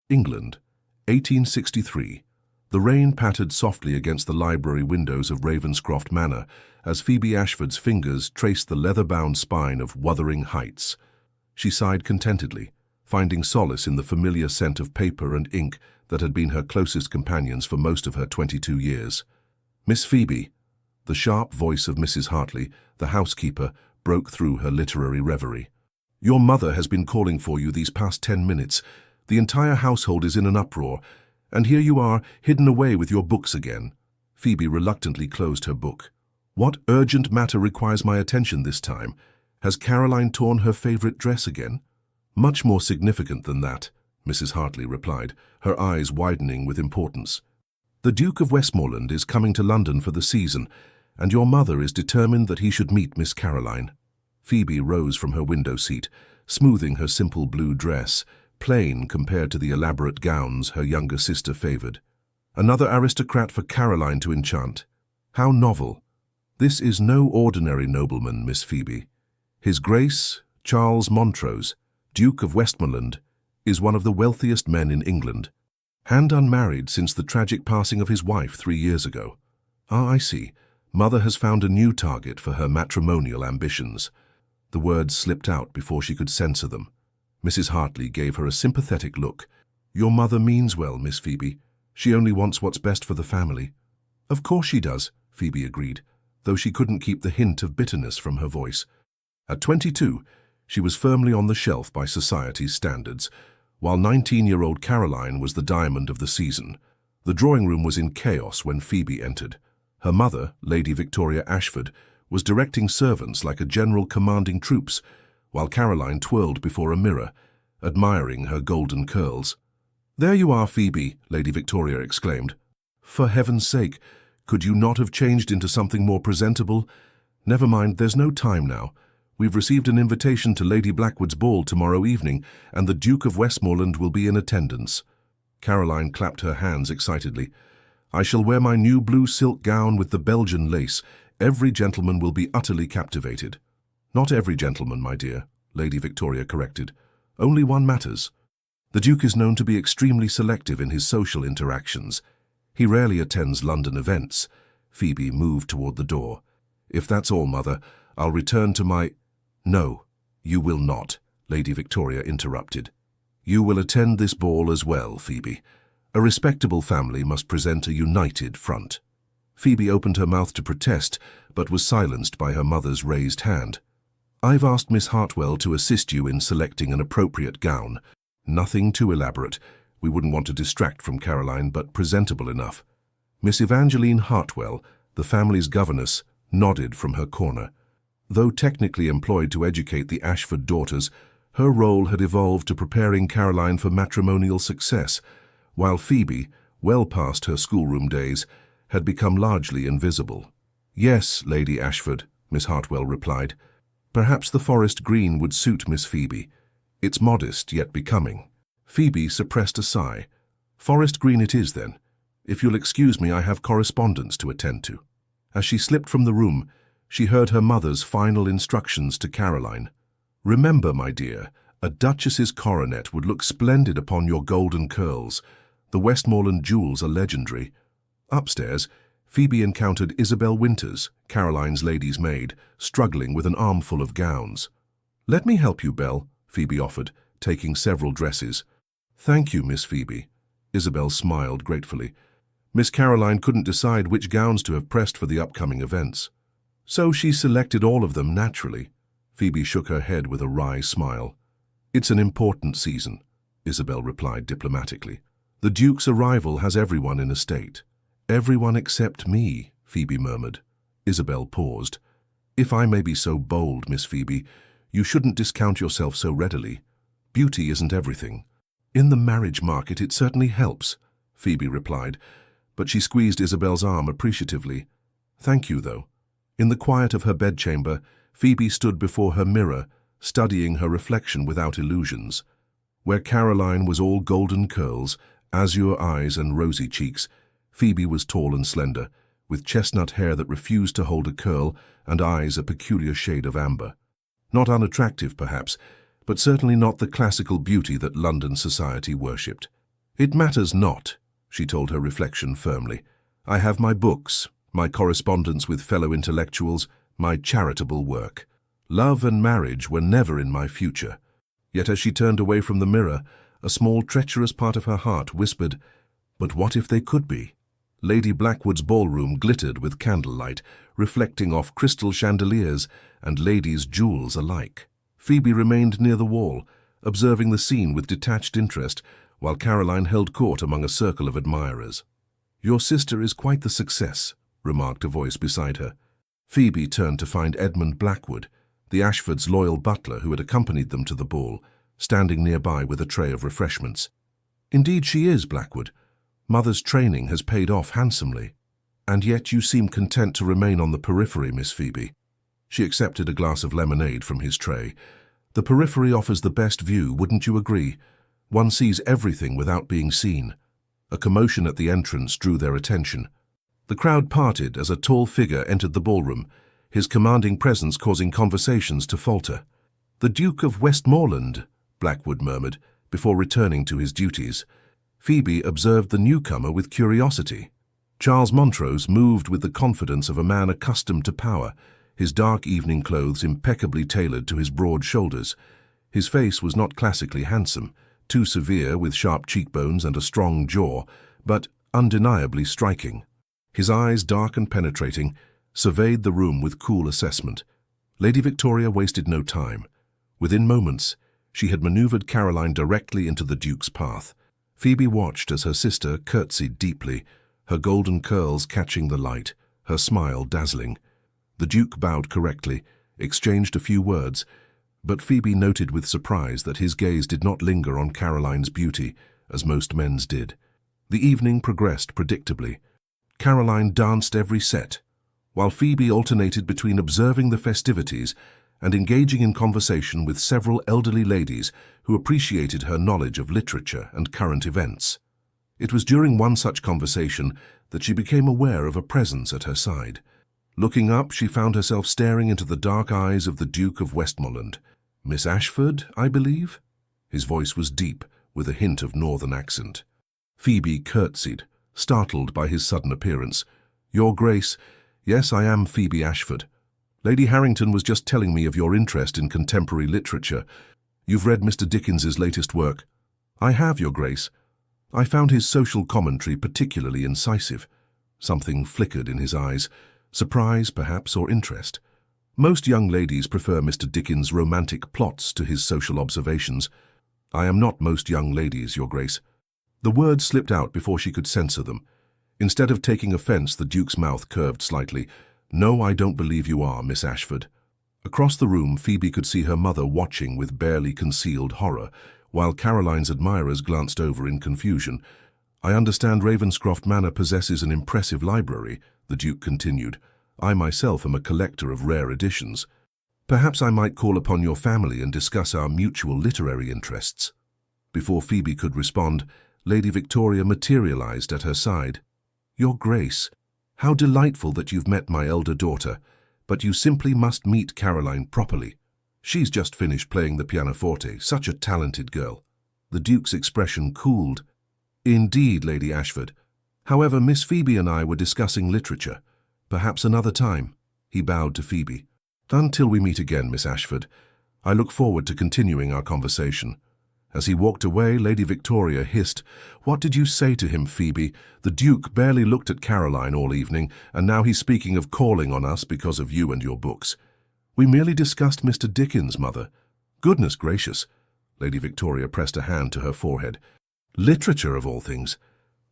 England, 1863. The rain pattered softly against the library windows of Ravenscroft Manor as Phoebe Ashford's fingers traced the leather-bound spine of Wuthering Heights. She sighed contentedly, finding solace in the familiar scent of paper and ink that had been her closest companions for most of her 22 years. "Miss Phoebe," the sharp voice of Mrs. Hartley, the housekeeper, broke through her literary reverie. "Your mother has been calling for you these past 10 minutes. The entire household is in an uproar, and here you are, hidden away with your books again." Phoebe reluctantly closed her book. "What urgent matter requires my attention this time? Has Caroline torn her favorite dress again?" "Much more significant than that," Mrs. Hartley replied, her eyes widening with importance. "The Duke of Westmoreland is coming to London for the season, and your mother is determined that he should meet Miss Caroline." Phoebe rose from her window seat, smoothing her simple blue dress, plain compared to the elaborate gowns her younger sister favored. "Another aristocrat for Caroline to enchant. How novel. This is no ordinary nobleman, Miss Phoebe. His Grace, Charles Montrose, Duke of Westmoreland, is one of the wealthiest men in England, and unmarried since the tragic passing of his wife 3 years ago. Ah, I see. Mother has found a new target for her matrimonial ambitions." The words slipped out before she could censor them. Mrs. Hartley gave her a sympathetic look. "Your mother means well, Miss Phoebe. She only wants what's best for the family." "Of course she does," Phoebe agreed, though she couldn't keep the hint of bitterness from her voice. At 22, she was firmly on the shelf by society's standards, while 19-year-old Caroline was the diamond of the season. The drawing room was in chaos when Phoebe entered. Her mother, Lady Victoria Ashford, was directing servants like a general commanding troops, while Caroline twirled before a mirror, admiring her golden curls. "There you are, Phoebe," Lady Victoria exclaimed. "For heaven's sake, could you not have changed into something more presentable? Never mind, there's no time now. We've received an invitation to Lady Blackwood's ball tomorrow evening, and the Duke of Westmoreland will be in attendance." Caroline clapped her hands excitedly. "I shall wear my new blue silk gown with the Belgian lace. Every gentleman will be utterly captivated." "Not every gentleman, my dear," Lady Victoria corrected. "Only one matters. The Duke is known to be extremely selective in his social interactions. He rarely attends London events." Phoebe moved toward the door. "If that's all, Mother, I'll return to my—" "No, you will not," Lady Victoria interrupted. "You will attend this ball as well, Phoebe. A respectable family must present a united front." Phoebe opened her mouth to protest, but was silenced by her mother's raised hand. "I've asked Miss Hartwell to assist you in selecting an appropriate gown. Nothing too elaborate. We wouldn't want to distract from Caroline, but presentable enough." Miss Evangeline Hartwell, the family's governess, nodded from her corner. Though technically employed to educate the Ashford daughters, her role had evolved to preparing Caroline for matrimonial success, while Phoebe, well past her schoolroom days, had become largely invisible. "Yes, Lady Ashford," Miss Hartwell replied. "Perhaps the forest green would suit Miss Phoebe. It's modest yet becoming." Phoebe suppressed a sigh. "Forest green it is, then. If you'll excuse me, I have correspondence to attend to." As she slipped from the room, she heard her mother's final instructions to Caroline. "Remember, my dear, a duchess's coronet would look splendid upon your golden curls. The Westmoreland jewels are legendary." Upstairs, Phoebe encountered Isabel Winters, Caroline's lady's maid, struggling with an armful of gowns. "Let me help you, Belle," Phoebe offered, taking several dresses. "Thank you, Miss Phoebe." Isabel smiled gratefully. Miss Caroline couldn't decide which gowns to have pressed for the upcoming events. So she selected all of them naturally. Phoebe shook her head with a wry smile. "It's an important season," Isabel replied diplomatically. "The Duke's arrival has everyone in a state." "Everyone except me," Phoebe murmured. Isabel paused. "If I may be so bold, Miss Phoebe, you shouldn't discount yourself so readily. Beauty isn't everything." "In the marriage market it certainly helps," Phoebe replied, but she squeezed Isabel's arm appreciatively. "Thank you, though." In the quiet of her bedchamber, Phoebe stood before her mirror, studying her reflection without illusions. Where Caroline was all golden curls, azure eyes and rosy cheeks, Phoebe was tall and slender, with chestnut hair that refused to hold a curl and eyes a peculiar shade of amber. Not unattractive, perhaps, but certainly not the classical beauty that London society worshipped. "It matters not," she told her reflection firmly. "I have my books, my correspondence with fellow intellectuals, my charitable work. Love and marriage were never in my future." Yet as she turned away from the mirror, a small treacherous part of her heart whispered, "But what if they could be?" Lady Blackwood's ballroom glittered with candlelight, reflecting off crystal chandeliers and ladies' jewels alike. Phoebe remained near the wall, observing the scene with detached interest, while Caroline held court among a circle of admirers. "Your sister is quite the success," remarked a voice beside her. Phoebe turned to find Edmund Blackwood, the Ashfords' loyal butler who had accompanied them to the ball, standing nearby with a tray of refreshments. "Indeed she is, Blackwood. Mother's training has paid off handsomely. And yet you seem content to remain on the periphery, Miss Phoebe." She accepted a glass of lemonade from his tray. "The periphery offers the best view, wouldn't you agree? One sees everything without being seen." A commotion at the entrance drew their attention. The crowd parted as a tall figure entered the ballroom, his commanding presence causing conversations to falter. "The Duke of Westmoreland," Blackwood murmured, before returning to his duties. Phoebe observed the newcomer with curiosity. Charles Montrose moved with the confidence of a man accustomed to power, his dark evening clothes impeccably tailored to his broad shoulders. His face was not classically handsome, too severe with sharp cheekbones and a strong jaw, but undeniably striking. His eyes, dark and penetrating, surveyed the room with cool assessment. Lady Victoria wasted no time. Within moments, she had maneuvered Caroline directly into the Duke's path. Phoebe watched as her sister curtsied deeply, her golden curls catching the light, her smile dazzling. The Duke bowed correctly, exchanged a few words, but Phoebe noted with surprise that his gaze did not linger on Caroline's beauty, as most men's did. The evening progressed predictably. Caroline danced every set, while Phoebe alternated between observing the festivities and engaging in conversation with several elderly ladies who appreciated her knowledge of literature and current events. It was during one such conversation that she became aware of a presence at her side. Looking up, she found herself staring into the dark eyes of the Duke of Westmoreland. "Miss Ashford, I believe?" His voice was deep, with a hint of northern accent. Phoebe curtsied, startled by his sudden appearance. "Your Grace, yes, I am Phoebe Ashford. Lady Harrington was just telling me of your interest in contemporary literature. You've read Mr. Dickens's latest work." "I have, Your Grace. I found his social commentary particularly incisive." Something flickered in his eyes, surprise, perhaps, or interest. "Most young ladies prefer Mr. Dickens' romantic plots to his social observations. I am not most young ladies, Your Grace." The words slipped out before she could censor them. Instead of taking offense, the Duke's mouth curved slightly. "No, I don't believe you are, Miss Ashford." Across the room, Phoebe could see her mother watching with barely concealed horror, while Caroline's admirers glanced over in confusion. "I understand Ravenscroft Manor possesses an impressive library," the Duke continued. "I myself am a collector of rare editions. Perhaps I might call upon your family and discuss our mutual literary interests." Before Phoebe could respond, Lady Victoria materialized at her side. "Your Grace, how delightful that you've met my elder daughter, but you simply must meet Caroline properly. She's just finished playing the pianoforte, such a talented girl." The Duke's expression cooled. "Indeed, Lady Ashford. However, Miss Phoebe and I were discussing literature. Perhaps another time." He bowed to Phoebe. "Until we meet again, Miss Ashford. I look forward to continuing our conversation." As he walked away, Lady Victoria hissed, "What did you say to him, Phoebe? The Duke barely looked at Caroline all evening, and now he's speaking of calling on us because of you and your books." "We merely discussed Mr. Dickens, Mother." "Goodness gracious." Lady Victoria pressed a hand to her forehead. "Literature, of all things.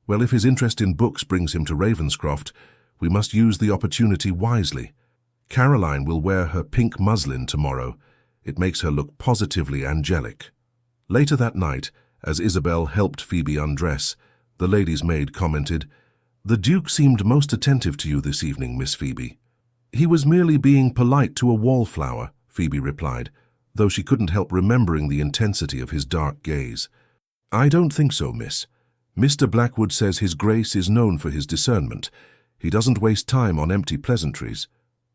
Well, if his interest in books brings him to Ravenscroft, we must use the opportunity wisely. Caroline will wear her pink muslin tomorrow. It makes her look positively angelic." Later that night, as Isabel helped Phoebe undress, the lady's maid commented, "The Duke seemed most attentive to you this evening, Miss Phoebe." "He was merely being polite to a wallflower," Phoebe replied, though she couldn't help remembering the intensity of his dark gaze. "I don't think so, miss. Mr. Blackwood says his Grace is known for his discernment. He doesn't waste time on empty pleasantries."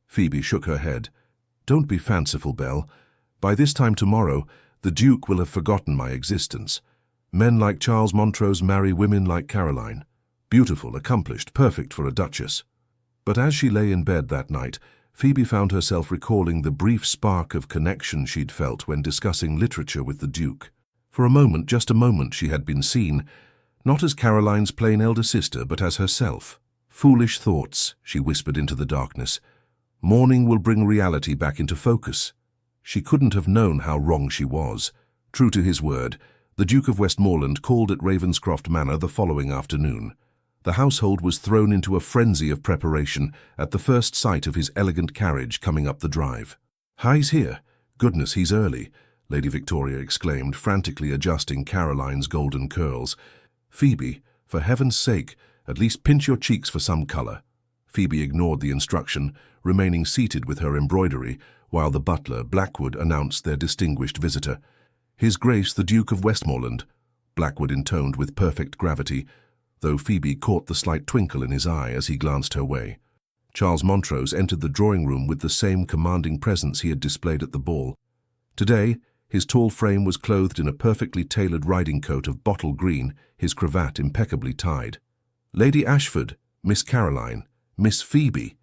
Phoebe shook her head. "Don't be fanciful, Belle. By this time tomorrow, the Duke will have forgotten my existence. Men like Charles Montrose marry women like Caroline. Beautiful, accomplished, perfect for a duchess. But as she lay in bed that night, Phoebe found herself recalling the brief spark of connection she'd felt when discussing literature with the Duke. For a moment, just a moment, she had been seen, not as Caroline's plain elder sister, but as herself. "Foolish thoughts," she whispered into the darkness. "Morning will bring reality back into focus." She couldn't have known how wrong she was. True to his word, the Duke of Westmoreland called at Ravenscroft Manor the following afternoon. The household was thrown into a frenzy of preparation at the first sight of his elegant carriage coming up the drive. "He's here. Goodness, he's early," Lady Victoria exclaimed, frantically adjusting Caroline's golden curls. "Phoebe, for heaven's sake, at least pinch your cheeks for some colour." Phoebe ignored the instruction, remaining seated with her embroidery, while the butler, Blackwood, announced their distinguished visitor. "His Grace the Duke of Westmoreland," Blackwood intoned with perfect gravity, though Phoebe caught the slight twinkle in his eye as he glanced her way. Charles Montrose entered the drawing-room with the same commanding presence he had displayed at the ball. Today, his tall frame was clothed in a perfectly tailored riding coat of bottle green, his cravat impeccably tied. "Lady Ashford, Miss Caroline, Miss Phoebe,"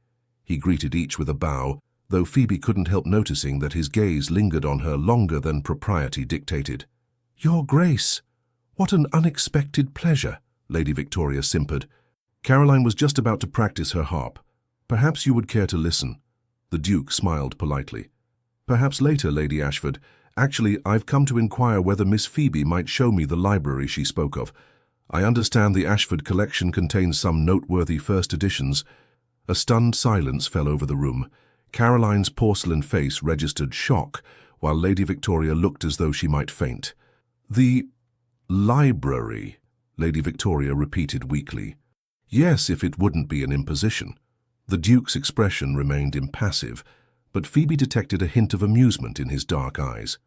he greeted each with a bow, though Phoebe couldn't help noticing that his gaze lingered on her longer than propriety dictated. "Your Grace, what an unexpected pleasure," Lady Victoria simpered. Caroline was just about to practice her harp. "Perhaps you would care to listen." The Duke smiled politely. "Perhaps later, Lady Ashford. Actually, I've come to inquire whether Miss Phoebe might show me the library she spoke of. I understand the Ashford collection contains some noteworthy first editions." A stunned silence fell over the room. Caroline's porcelain face registered shock, while Lady Victoria looked as though she might faint. "The library," Lady Victoria repeated weakly. "Yes, if it wouldn't be an imposition." The Duke's expression remained impassive, but Phoebe detected a hint of amusement in his dark eyes.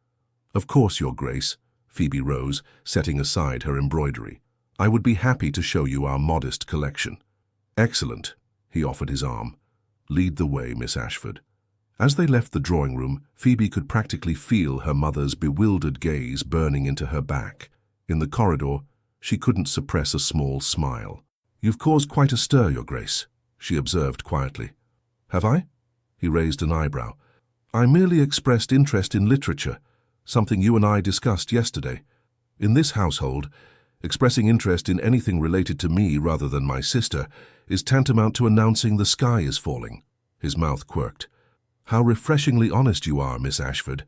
"Of course, Your Grace." Phoebe rose, setting aside her embroidery. "I would be happy to show you our modest collection." "Excellent." He offered his arm. "Lead the way, Miss Ashford." As they left the drawing-room, Phoebe could practically feel her mother's bewildered gaze burning into her back. In the corridor, she couldn't suppress a small smile. "You've caused quite a stir, Your Grace," she observed quietly. "Have I?" He raised an eyebrow. "I merely expressed interest in literature, something you and I discussed yesterday. In this household, expressing interest in anything related to me rather than my sister is tantamount to announcing the sky is falling." His mouth quirked. "How refreshingly honest you are, Miss Ashford.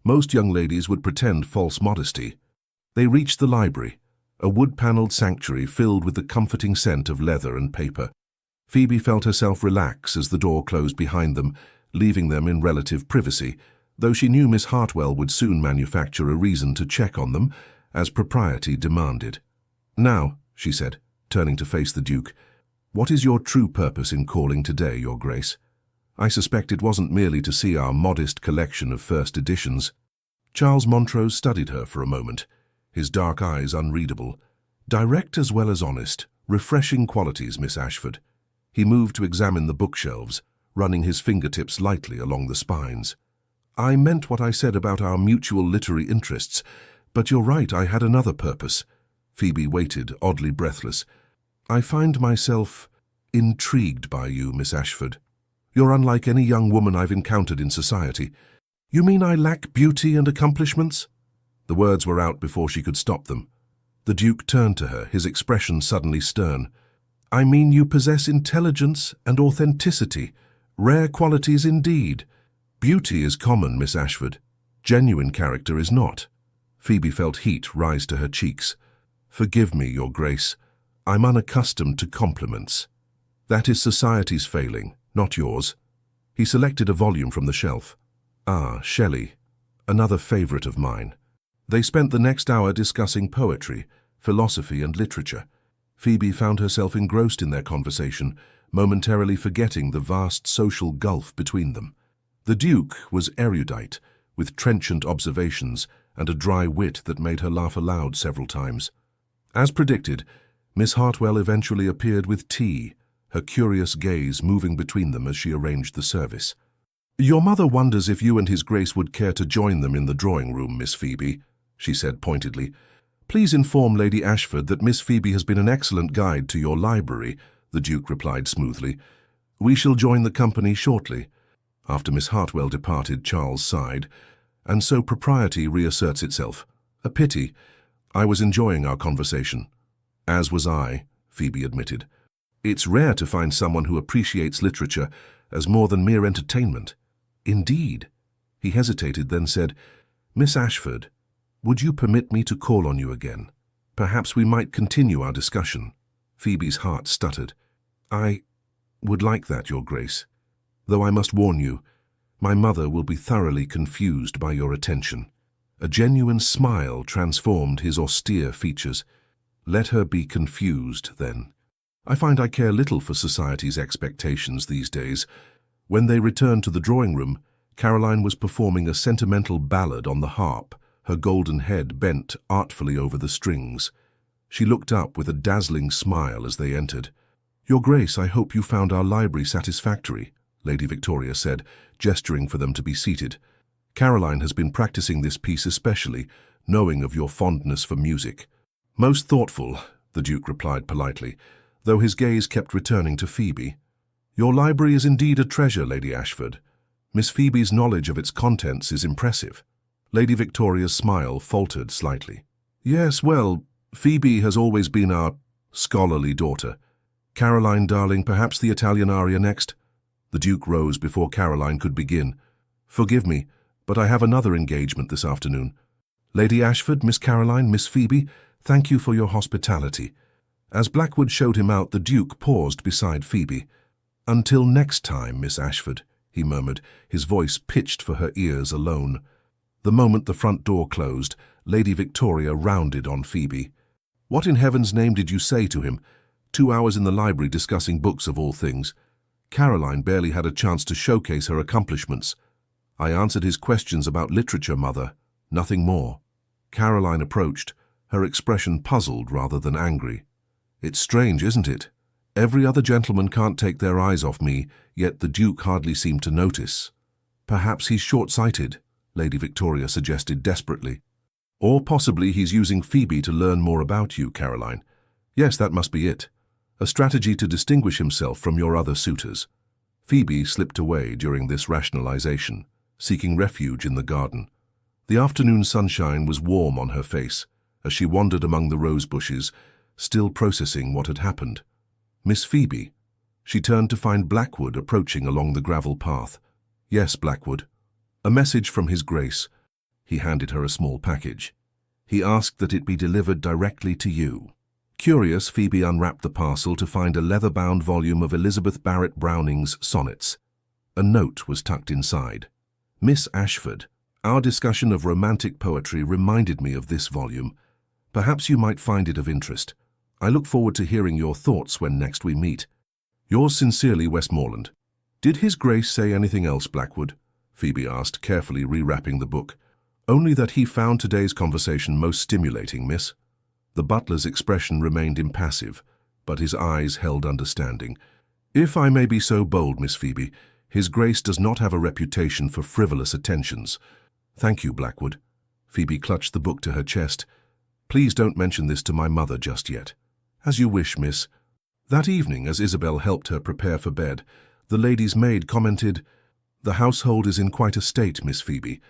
Most young ladies would pretend false modesty." They reached the library, a wood-panelled sanctuary filled with the comforting scent of leather and paper. Phoebe felt herself relax as the door closed behind them, leaving them in relative privacy, though she knew Miss Hartwell would soon manufacture a reason to check on them, as propriety demanded. "Now," she said, turning to face the Duke, "what is your true purpose in calling today, Your Grace? I suspect it wasn't merely to see our modest collection of first editions." Charles Montrose studied her for a moment, his dark eyes unreadable. "Direct as well as honest, refreshing qualities, Miss Ashford." He moved to examine the bookshelves, running his fingertips lightly along the spines. "I meant what I said about our mutual literary interests, but you're right, I had another purpose." Phoebe waited, oddly breathless. "I find myself intrigued by you, Miss Ashford. You're unlike any young woman I've encountered in society." "You mean I lack beauty and accomplishments?" The words were out before she could stop them. The Duke turned to her, his expression suddenly stern. "I mean you possess intelligence and authenticity, rare qualities indeed. Beauty is common, Miss Ashford. Genuine character is not." Phoebe felt heat rise to her cheeks. "Forgive me, Your Grace. I'm unaccustomed to compliments. That is society's failing, not yours." He selected a volume from the shelf. "Ah, Shelley, another favorite of mine." They spent the next hour discussing poetry, philosophy, and literature. Phoebe found herself engrossed in their conversation, momentarily forgetting the vast social gulf between them. The Duke was erudite, with trenchant observations and a dry wit that made her laugh aloud several times. As predicted, Miss Hartwell eventually appeared with tea, her curious gaze moving between them as she arranged the service. "Your mother wonders if you and His Grace would care to join them in the drawing-room, Miss Phoebe," she said pointedly. "Please inform Lady Ashford that Miss Phoebe has been an excellent guide to your library," the Duke replied smoothly. "We shall join the company shortly." After Miss Hartwell departed, Charles sighed. "And so propriety reasserts itself. A pity. I was enjoying our conversation." "As was I," Phoebe admitted. "It's rare to find someone who appreciates literature as more than mere entertainment." "Indeed." He hesitated, then said, "Miss Ashford, would you permit me to call on you again? Perhaps we might continue our discussion." Phoebe's heart stuttered. "I would like that, Your Grace. Though I must warn you, my mother will be thoroughly confused by your attention." A genuine smile transformed his austere features. "Let her be confused, then. I find I care little for society's expectations these days." When they returned to the drawing room, Caroline was performing a sentimental ballad on the harp, her golden head bent artfully over the strings. She looked up with a dazzling smile as they entered. "Your Grace, I hope you found our library satisfactory," Lady Victoria said, gesturing for them to be seated. "Caroline has been practicing this piece especially, knowing of your fondness for music." "Most thoughtful," the Duke replied politely, though his gaze kept returning to Phoebe. "Your library is indeed a treasure, Lady Ashford. Miss Phoebe's knowledge of its contents is impressive." Lady Victoria's smile faltered slightly. "Yes, well, Phoebe has always been our scholarly daughter. Caroline, darling, perhaps the Italian aria next?" The Duke rose before Caroline could begin. "Forgive me, but I have another engagement this afternoon. Lady Ashford, Miss Caroline, Miss Phoebe, thank you for your hospitality." As Blackwood showed him out, the Duke paused beside Phoebe. "Until next time, Miss Ashford," he murmured, his voice pitched for her ears alone. The moment the front door closed, Lady Victoria rounded on Phoebe. "What in heaven's name did you say to him? 2 hours in the library discussing books of all things. Caroline barely had a chance to showcase her accomplishments." "I answered his questions about literature, Mother. Nothing more." Caroline approached, her expression puzzled rather than angry. "It's strange, isn't it? Every other gentleman can't take their eyes off me, yet the Duke hardly seemed to notice." "Perhaps he's short-sighted," Lady Victoria suggested desperately. "Or possibly he's using Phoebe to learn more about you, Caroline. Yes, that must be it. A strategy to distinguish himself from your other suitors." Phoebe slipped away during this rationalization, seeking refuge in the garden. The afternoon sunshine was warm on her face as she wandered among the rose bushes, still processing what had happened. "Miss Phoebe." She turned to find Blackwood approaching along the gravel path. "Yes, Blackwood." "A message from His Grace." He handed her a small package. "He asked that it be delivered directly to you." Curious, Phoebe unwrapped the parcel to find a leather-bound volume of Elizabeth Barrett Browning's sonnets. A note was tucked inside. "Miss Ashford, our discussion of romantic poetry reminded me of this volume. Perhaps you might find it of interest. I look forward to hearing your thoughts when next we meet. Yours sincerely, Westmoreland." "Did His Grace say anything else, Blackwood?" Phoebe asked, carefully rewrapping the book. "Only that he found today's conversation most stimulating, miss." The butler's expression remained impassive, but his eyes held understanding. "If I may be so bold, Miss Phoebe, His Grace does not have a reputation for frivolous attentions." "Thank you, Blackwood." Phoebe clutched the book to her chest. "Please don't mention this to my mother just yet." "As you wish, miss." That evening, as Isabel helped her prepare for bed, the lady's maid commented, "The household is in quite a state, Miss Phoebe.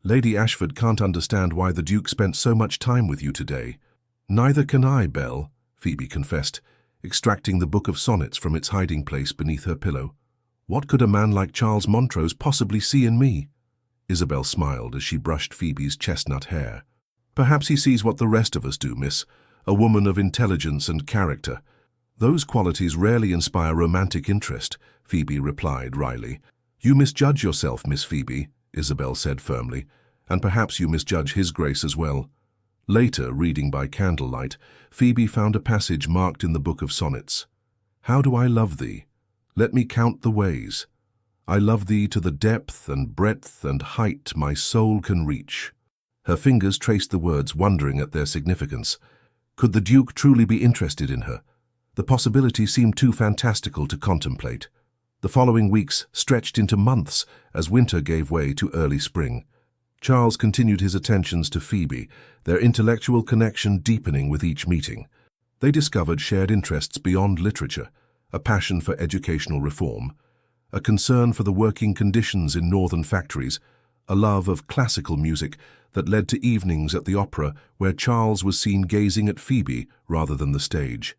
Lady Ashford can't understand why the Duke spent so much time with you today." "Neither can I, Belle," Phoebe confessed, extracting the book of sonnets from its hiding place beneath her pillow. "What could a man like Charles Montrose possibly see in me?" Isabel smiled as she brushed Phoebe's chestnut hair. "Perhaps he sees what the rest of us do, miss, a woman of intelligence and character." "Those qualities rarely inspire romantic interest," Phoebe replied wryly. "You misjudge yourself, Miss Phoebe," Isabel said firmly, "and perhaps you misjudge His Grace as well." Later, reading by candlelight, Phoebe found a passage marked in the book of sonnets. "How do I love thee? Let me count the ways. I love thee to the depth and breadth and height my soul can reach." Her fingers traced the words, wondering at their significance. Could the Duke truly be interested in her? The possibility seemed too fantastical to contemplate. The following weeks stretched into months as winter gave way to early spring. Charles continued his attentions to Phoebe, their intellectual connection deepening with each meeting. They discovered shared interests beyond literature, a passion for educational reform, a concern for the working conditions in northern factories, a love of classical music that led to evenings at the opera where Charles was seen gazing at Phoebe rather than the stage.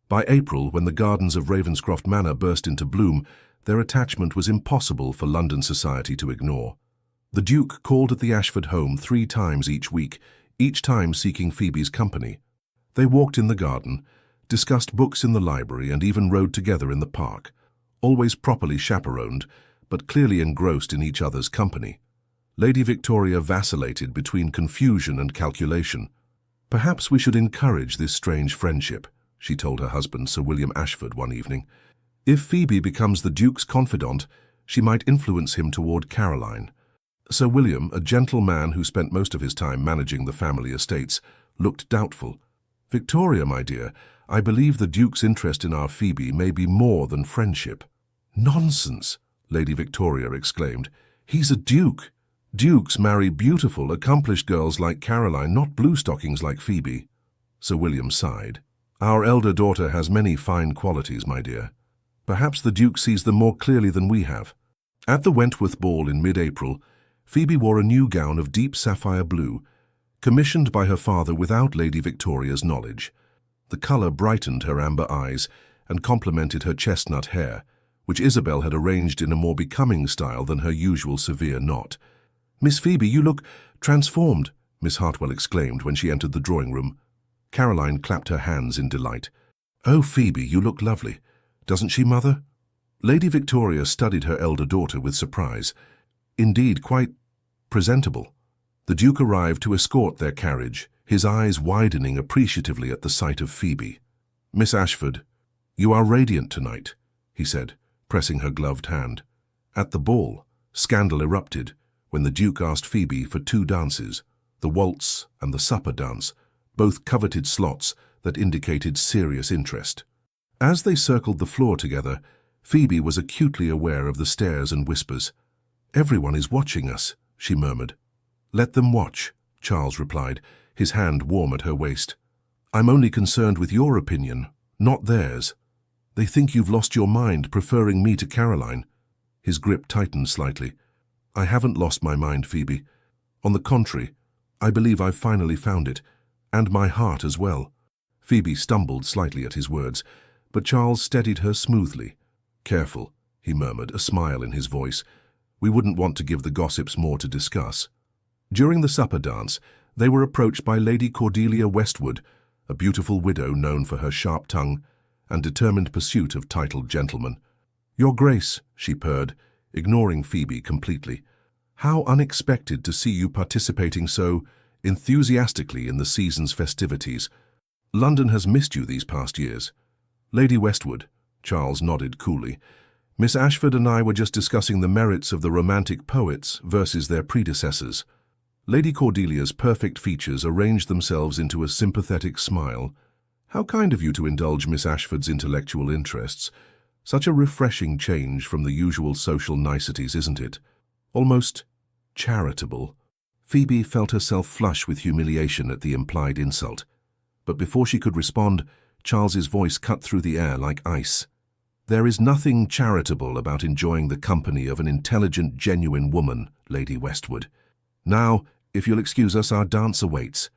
By April, when the gardens of Ravenscroft Manor burst into bloom, their attachment was impossible for London society to ignore. The Duke called at the Ashford home 3 times each week, each time seeking Phoebe's company. They walked in the garden, discussed books in the library, and even rode together in the park, always properly chaperoned, but clearly engrossed in each other's company. Lady Victoria vacillated between confusion and calculation. "Perhaps we should encourage this strange friendship," she told her husband, Sir William Ashford, one evening. "If Phoebe becomes the Duke's confidant, she might influence him toward Caroline." Sir William, a gentle man who spent most of his time managing the family estates, looked doubtful. "Victoria, my dear, I believe the Duke's interest in our Phoebe may be more than friendship." "Nonsense!" Lady Victoria exclaimed. "He's a Duke. Dukes marry beautiful, accomplished girls like Caroline, not bluestockings like Phoebe." Sir William sighed. "Our elder daughter has many fine qualities, my dear. Perhaps the Duke sees them more clearly than we have." At the Wentworth Ball in mid-April, Phoebe wore a new gown of deep sapphire blue, commissioned by her father without Lady Victoria's knowledge. The colour brightened her amber eyes and complemented her chestnut hair, which Isabel had arranged in a more becoming style than her usual severe knot. "Miss Phoebe, you look transformed," Miss Hartwell exclaimed when she entered the drawing-room. Caroline clapped her hands in delight. "Oh, Phoebe, you look lovely. Doesn't she, Mother?" Lady Victoria studied her elder daughter with surprise. Indeed, quite presentable. The Duke arrived to escort their carriage, his eyes widening appreciatively at the sight of Phoebe. "Miss Ashford, you are radiant tonight," he said, pressing her gloved hand. At the ball, scandal erupted when the Duke asked Phoebe for 2 dances, the waltz and the supper dance, both coveted slots that indicated serious interest. As they circled the floor together, Phoebe was acutely aware of the stares and whispers. "Everyone is watching us," she murmured. "Let them watch," Charles replied, his hand warm at her waist. "I'm only concerned with your opinion, not theirs. They think you've lost your mind, preferring me to Caroline." His grip tightened slightly. "I haven't lost my mind, Phoebe. On the contrary, I believe I've finally found it, and my heart as well." Phoebe stumbled slightly at his words, but Charles steadied her smoothly. "Careful," he murmured, a smile in his voice. "We wouldn't want to give the gossips more to discuss." During the supper dance, they were approached by Lady Cordelia Westwood, a beautiful widow known for her sharp tongue and determined pursuit of titled gentlemen. "Your Grace," she purred, ignoring Phoebe completely. "How unexpected to see you participating so enthusiastically in the season's festivities. London has missed you these past years." "Lady Westwood," Charles nodded coolly, "Miss Ashford and I were just discussing the merits of the Romantic poets versus their predecessors." Lady Cordelia's perfect features arranged themselves into a sympathetic smile. "How kind of you to indulge Miss Ashford's intellectual interests. Such a refreshing change from the usual social niceties, isn't it? Almost charitable." Phoebe felt herself flush with humiliation at the implied insult. But before she could respond, Charles's voice cut through the air like ice. "There is nothing charitable about enjoying the company of an intelligent, genuine woman, Lady Westwood. Now, if you'll excuse us, our dance awaits."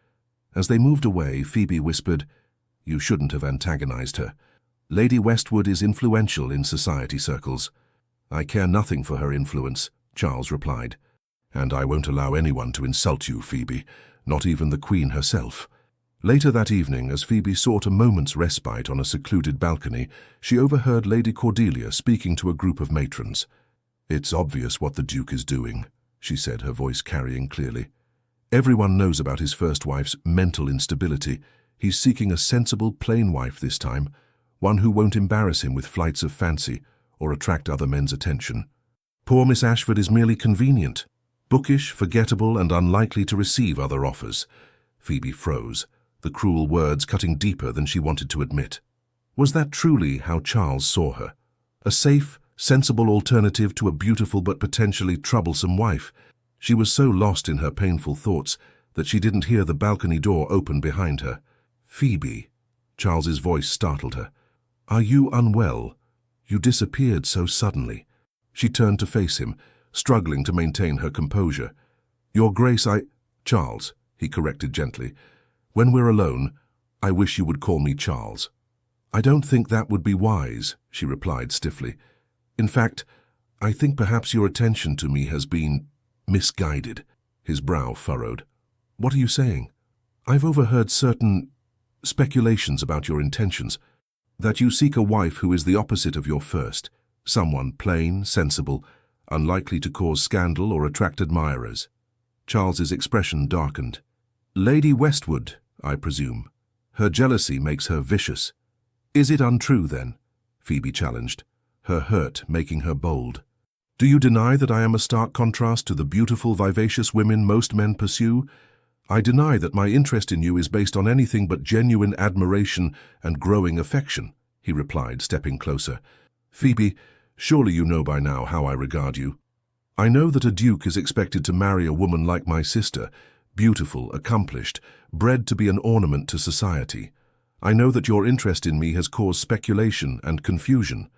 As they moved away, Phoebe whispered, "You shouldn't have antagonized her. Lady Westwood is influential in society circles." "I care nothing for her influence," Charles replied. "And I won't allow anyone to insult you, Phoebe, not even the Queen herself." Later that evening, as Phoebe sought a moment's respite on a secluded balcony, she overheard Lady Cordelia speaking to a group of matrons. "It's obvious what the Duke is doing," she said, her voice carrying clearly. "Everyone knows about his first wife's mental instability. He's seeking a sensible, plain wife this time, one who won't embarrass him with flights of fancy or attract other men's attention. Poor Miss Ashford is merely convenient, bookish, forgettable, and unlikely to receive other offers." Phoebe froze, the cruel words cutting deeper than she wanted to admit. Was that truly how Charles saw her? A safe, sensible alternative to a beautiful but potentially troublesome wife? She was so lost in her painful thoughts that she didn't hear the balcony door open behind her. "Phoebe," Charles's voice startled her. "Are you unwell? You disappeared so suddenly." She turned to face him, struggling to maintain her composure. "Your Grace, Charles," he corrected gently. "When we're alone, I wish you would call me Charles." "I don't think that would be wise," she replied stiffly. "In fact, I think perhaps your attention to me has been misguided." His brow furrowed. "What are you saying?" "I've overheard certain speculations about your intentions, that you seek a wife who is the opposite of your first, someone plain, sensible, unlikely to cause scandal or attract admirers." Charles's expression darkened. "Lady Westwood, I presume. Her jealousy makes her vicious." "Is it untrue, then?" Phoebe challenged, her hurt making her bold. "Do you deny that I am a stark contrast to the beautiful, vivacious women most men pursue? I deny that my interest in you is based on anything but genuine admiration and growing affection," he replied, stepping closer. "Phoebe, surely you know by now how I regard you. I know that a duke is expected to marry a woman like my sister, beautiful, accomplished, bred to be an ornament to society. I know that your interest in me has caused speculation and confusion.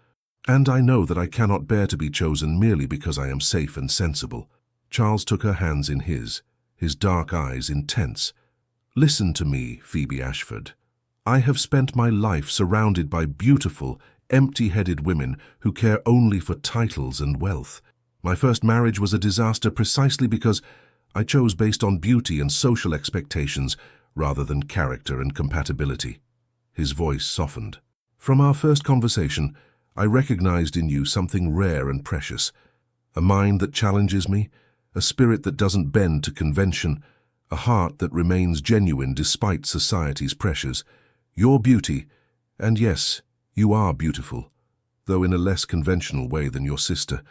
And I know that I cannot bear to be chosen merely because I am safe and sensible." Charles took her hands in his dark eyes intense. "Listen to me, Phoebe Ashford. I have spent my life surrounded by beautiful, empty-headed women who care only for titles and wealth. My first marriage was a disaster precisely because I chose based on beauty and social expectations rather than character and compatibility." His voice softened. "From our first conversation, I recognized in you something rare and precious, a mind that challenges me, a spirit that doesn't bend to convention, a heart that remains genuine despite society's pressures. Your beauty, and yes, you are beautiful, though in a less conventional way than your sister,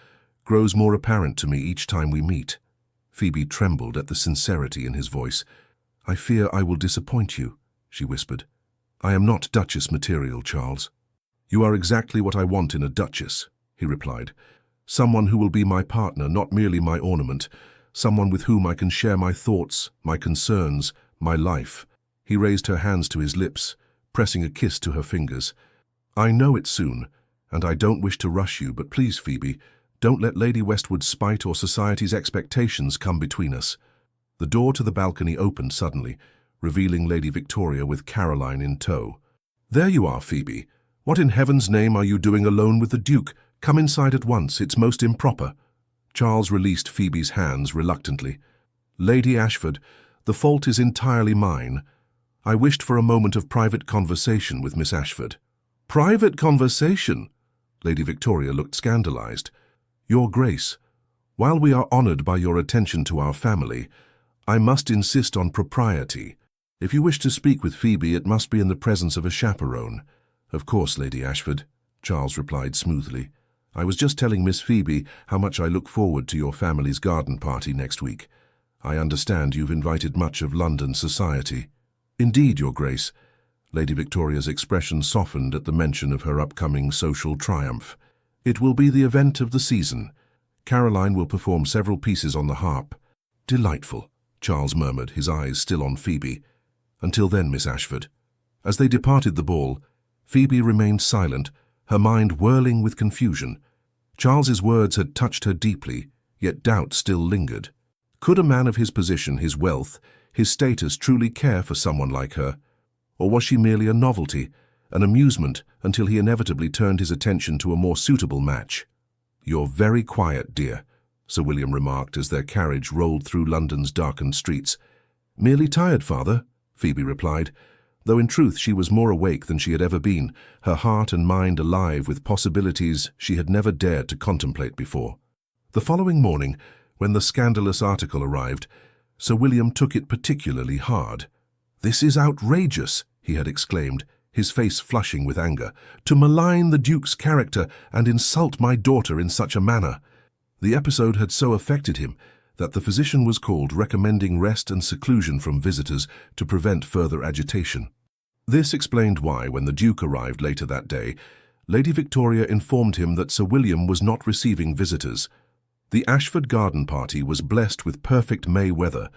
grows more apparent to me each time we meet." Phoebe trembled at the sincerity in his voice. "I fear I will disappoint you," she whispered. "I am not Duchess material, Charles." "You are exactly what I want in a Duchess," he replied. "Someone who will be my partner, not merely my ornament. Someone with whom I can share my thoughts, my concerns, my life." He raised her hands to his lips, pressing a kiss to her fingers. "I know it soon, and I don't wish to rush you, but please, Phoebe, don't let Lady Westwood's spite or society's expectations come between us." The door to the balcony opened suddenly, revealing Lady Victoria with Caroline in tow. "There you are, Phoebe. What in heaven's name are you doing alone with the Duke? Come inside at once, it's most improper." Charles released Phoebe's hands reluctantly. "Lady Ashford, the fault is entirely mine. I wished for a moment of private conversation with Miss Ashford." "Private conversation?" Lady Victoria looked scandalized. "Your Grace, while we are honored by your attention to our family, I must insist on propriety. If you wish to speak with Phoebe, it must be in the presence of a chaperone." "Of course, Lady Ashford," Charles replied smoothly. "I was just telling Miss Phoebe how much I look forward to your family's garden party next week. I understand you've invited much of London society." "Indeed, Your Grace." Lady Victoria's expression softened at the mention of her upcoming social triumph. "It will be the event of the season. Caroline will perform several pieces on the harp." "Delightful," Charles murmured, his eyes still on Phoebe. "Until then, Miss Ashford." As they departed the ball, Phoebe remained silent, her mind whirling with confusion. Charles's words had touched her deeply, yet doubt still lingered. Could a man of his position, his wealth, his status truly care for someone like her? Or was she merely a novelty, an amusement, until he inevitably turned his attention to a more suitable match? "You're very quiet, dear," Sir William remarked as their carriage rolled through London's darkened streets. "Merely tired, father," Phoebe replied, though in truth she was more awake than she had ever been, her heart and mind alive with possibilities she had never dared to contemplate before. The following morning, when the scandalous article arrived, Sir William took it particularly hard. "This is outrageous," he had exclaimed, his face flushing with anger, "to malign the Duke's character and insult my daughter in such a manner." The episode had so affected him that the physician was called, recommending rest and seclusion from visitors to prevent further agitation. This explained why, when the Duke arrived later that day, Lady Victoria informed him that Sir William was not receiving visitors. The Ashford garden party was blessed with perfect May weather,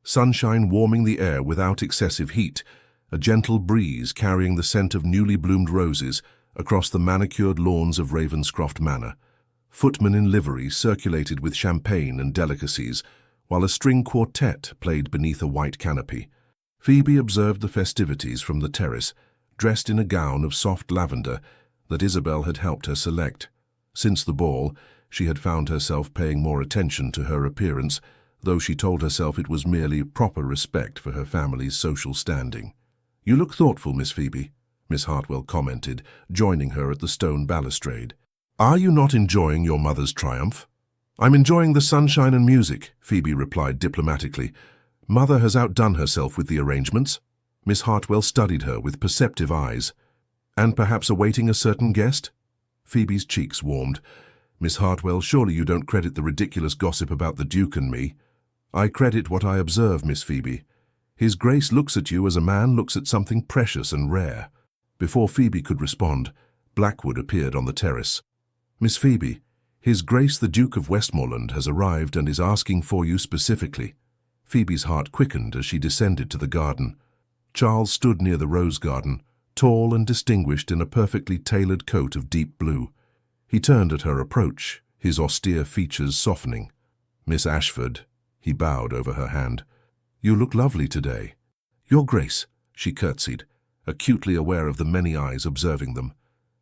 sunshine warming the air without excessive heat, a gentle breeze carrying the scent of newly bloomed roses across the manicured lawns of Ravenscroft Manor. Footmen in livery circulated with champagne and delicacies, while a string quartet played beneath a white canopy. Phoebe observed the festivities from the terrace, dressed in a gown of soft lavender that Isabel had helped her select. Since the ball, she had found herself paying more attention to her appearance, though she told herself it was merely proper respect for her family's social standing. "You look thoughtful, Miss Phoebe," Miss Hartwell commented, joining her at the stone balustrade. "Are you not enjoying your mother's triumph?" "I'm enjoying the sunshine and music," Phoebe replied diplomatically. "Mother has outdone herself with the arrangements." Miss Hartwell studied her with perceptive eyes. "And perhaps awaiting a certain guest?" Phoebe's cheeks warmed. "Miss Hartwell, surely you don't credit the ridiculous gossip about the Duke and me?" "I credit what I observe, Miss Phoebe. His Grace looks at you as a man looks at something precious and rare." Before Phoebe could respond, Blackwood appeared on the terrace. "Miss Phoebe, His Grace the Duke of Westmoreland has arrived and is asking for you specifically." Phoebe's heart quickened as she descended to the garden. Charles stood near the rose garden, tall and distinguished in a perfectly tailored coat of deep blue. He turned at her approach, his austere features softening. "Miss Ashford," he bowed over her hand. "You look lovely today." "Your Grace," she curtsied, acutely aware of the many eyes observing them.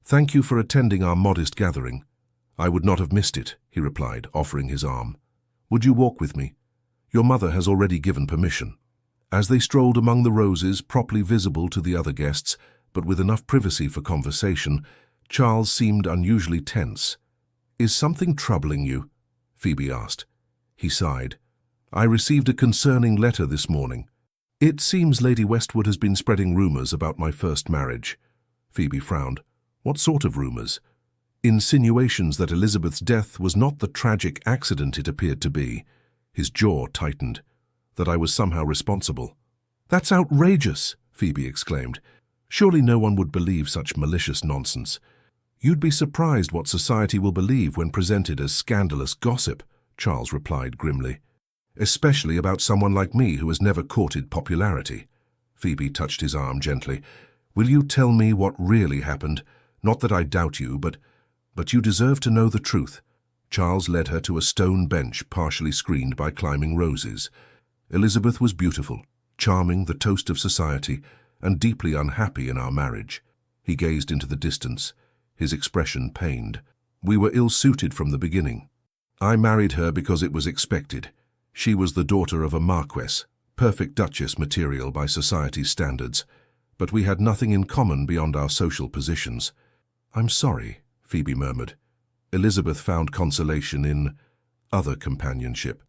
"Thank you for attending our modest gathering." "I would not have missed it," he replied, offering his arm. "Would you walk with me? Your mother has already given permission." As they strolled among the roses, properly visible to the other guests, but with enough privacy for conversation, Charles seemed unusually tense. "Is something troubling you?" Phoebe asked. He sighed. "I received a concerning letter this morning. It seems Lady Westwood has been spreading rumors about my first marriage." Phoebe frowned. "What sort of rumors?" "Insinuations that Elizabeth's death was not the tragic accident it appeared to be." His jaw tightened. "That I was somehow responsible." "That's outrageous!" Phoebe exclaimed. "Surely no one would believe such malicious nonsense." "You'd be surprised what society will believe when presented as scandalous gossip," Charles replied grimly. "Especially about someone like me who has never courted popularity." Phoebe touched his arm gently. "Will you tell me what really happened? Not that I doubt you, but you deserve to know the truth." Charles led her to a stone bench partially screened by climbing roses. "Elizabeth was beautiful, charming, the toast of society, and deeply unhappy in our marriage." He gazed into the distance, his expression pained. "We were ill-suited from the beginning. I married her because it was expected. She was the daughter of a marquess, perfect Duchess material by society's standards, but we had nothing in common beyond our social positions." "I'm sorry," Phoebe murmured. "Elizabeth found consolation in other companionship.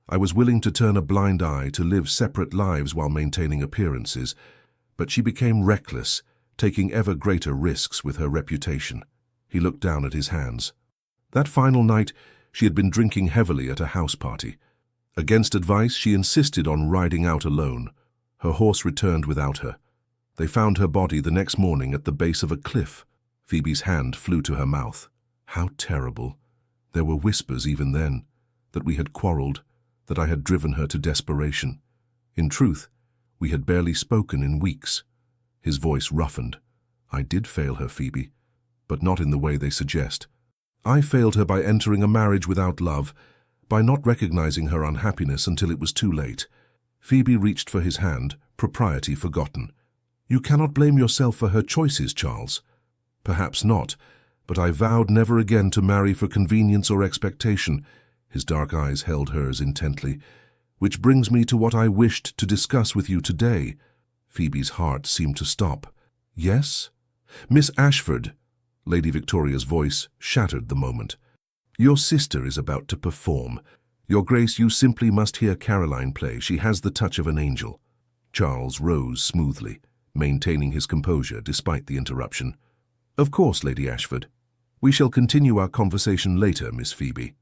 I was willing to turn a blind eye to live separate lives while maintaining appearances, but she became reckless, taking ever greater risks with her reputation." He looked down at his hands. "That final night, she had been drinking heavily at a house party. Against advice, she insisted on riding out alone. Her horse returned without her. They found her body the next morning at the base of a cliff." Phoebe's hand flew to her mouth. How terrible. There were whispers even then, that we had quarreled, that I had driven her to desperation. In truth, we had barely spoken in weeks. His voice roughened. "I did fail her, Phoebe, but not in the way they suggest. I failed her by entering a marriage without love, by not recognizing her unhappiness until it was too late." Phoebe reached for his hand, propriety forgotten. "You cannot blame yourself for her choices, Charles." "Perhaps not, but I vowed never again to marry for convenience or expectation." His dark eyes held hers intently. "Which brings me to what I wished to discuss with you today." Phoebe's heart seemed to stop. "Yes?" "Miss Ashford," Lady Victoria's voice shattered the moment. "Your sister is about to perform. Your Grace, you simply must hear Caroline play. She has the touch of an angel." Charles rose smoothly, maintaining his composure despite the interruption. "Of course, Lady Ashford. We shall continue our conversation later, Miss Phoebe."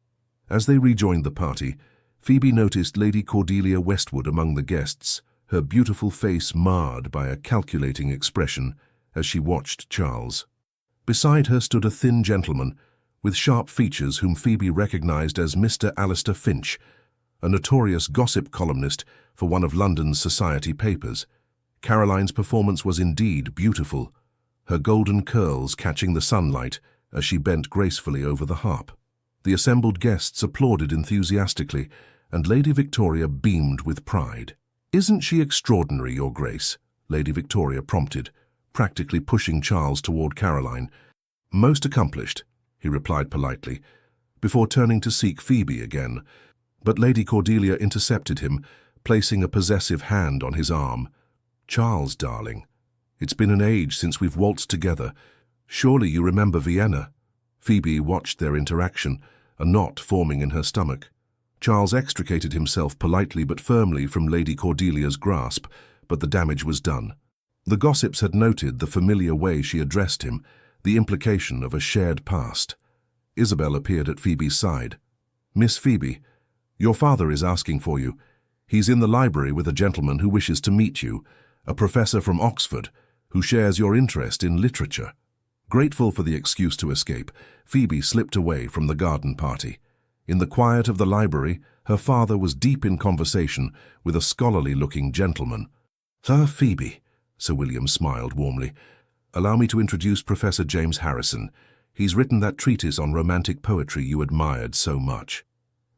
As they rejoined the party, Phoebe noticed Lady Cordelia Westwood among the guests, her beautiful face marred by a calculating expression as she watched Charles. Beside her stood a thin gentleman, with sharp features whom Phoebe recognized as Mr. Alistair Finch, a notorious gossip columnist for one of London's society papers. Caroline's performance was indeed beautiful, her golden curls catching the sunlight as she bent gracefully over the harp. The assembled guests applauded enthusiastically, and Lady Victoria beamed with pride. "Isn't she extraordinary, Your Grace?" Lady Victoria prompted, practically pushing Charles toward Caroline. "Most accomplished," he replied politely, before turning to seek Phoebe again. But Lady Cordelia intercepted him, placing a possessive hand on his arm. "Charles, darling, it's been an age since we've waltzed together. Surely you remember Vienna?" Phoebe watched their interaction, a knot forming in her stomach. Charles extricated himself politely but firmly from Lady Cordelia's grasp, but the damage was done. The gossips had noted the familiar way she addressed him, the implication of a shared past. Isabel appeared at Phoebe's side. "Miss Phoebe, your father is asking for you. He's in the library with a gentleman who wishes to meet you, a professor from Oxford, who shares your interest in literature." Grateful for the excuse to escape, Phoebe slipped away from the garden party. In the quiet of the library, her father was deep in conversation with a scholarly-looking gentleman. "Sir Phoebe," Sir William smiled warmly, "allow me to introduce Professor James Harrison. He's written that treatise on romantic poetry you admired so much."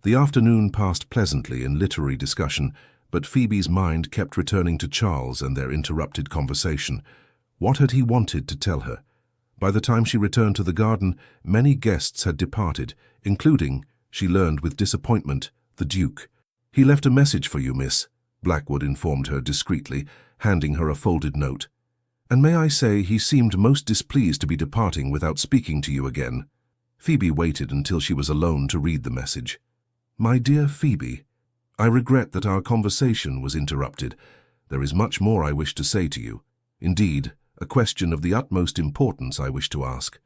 The afternoon passed pleasantly in literary discussion, but Phoebe's mind kept returning to Charles and their interrupted conversation. What had he wanted to tell her? By the time she returned to the garden, many guests had departed, including, she learned with disappointment, the Duke. "He left a message for you, miss," Blackwood informed her discreetly, handing her a folded note. "And may I say he seemed most displeased to be departing without speaking to you again." Phoebe waited until she was alone to read the message. "My dear Phoebe, I regret that our conversation was interrupted. There is much more I wish to say to you. Indeed, a question of the utmost importance I wish to ask.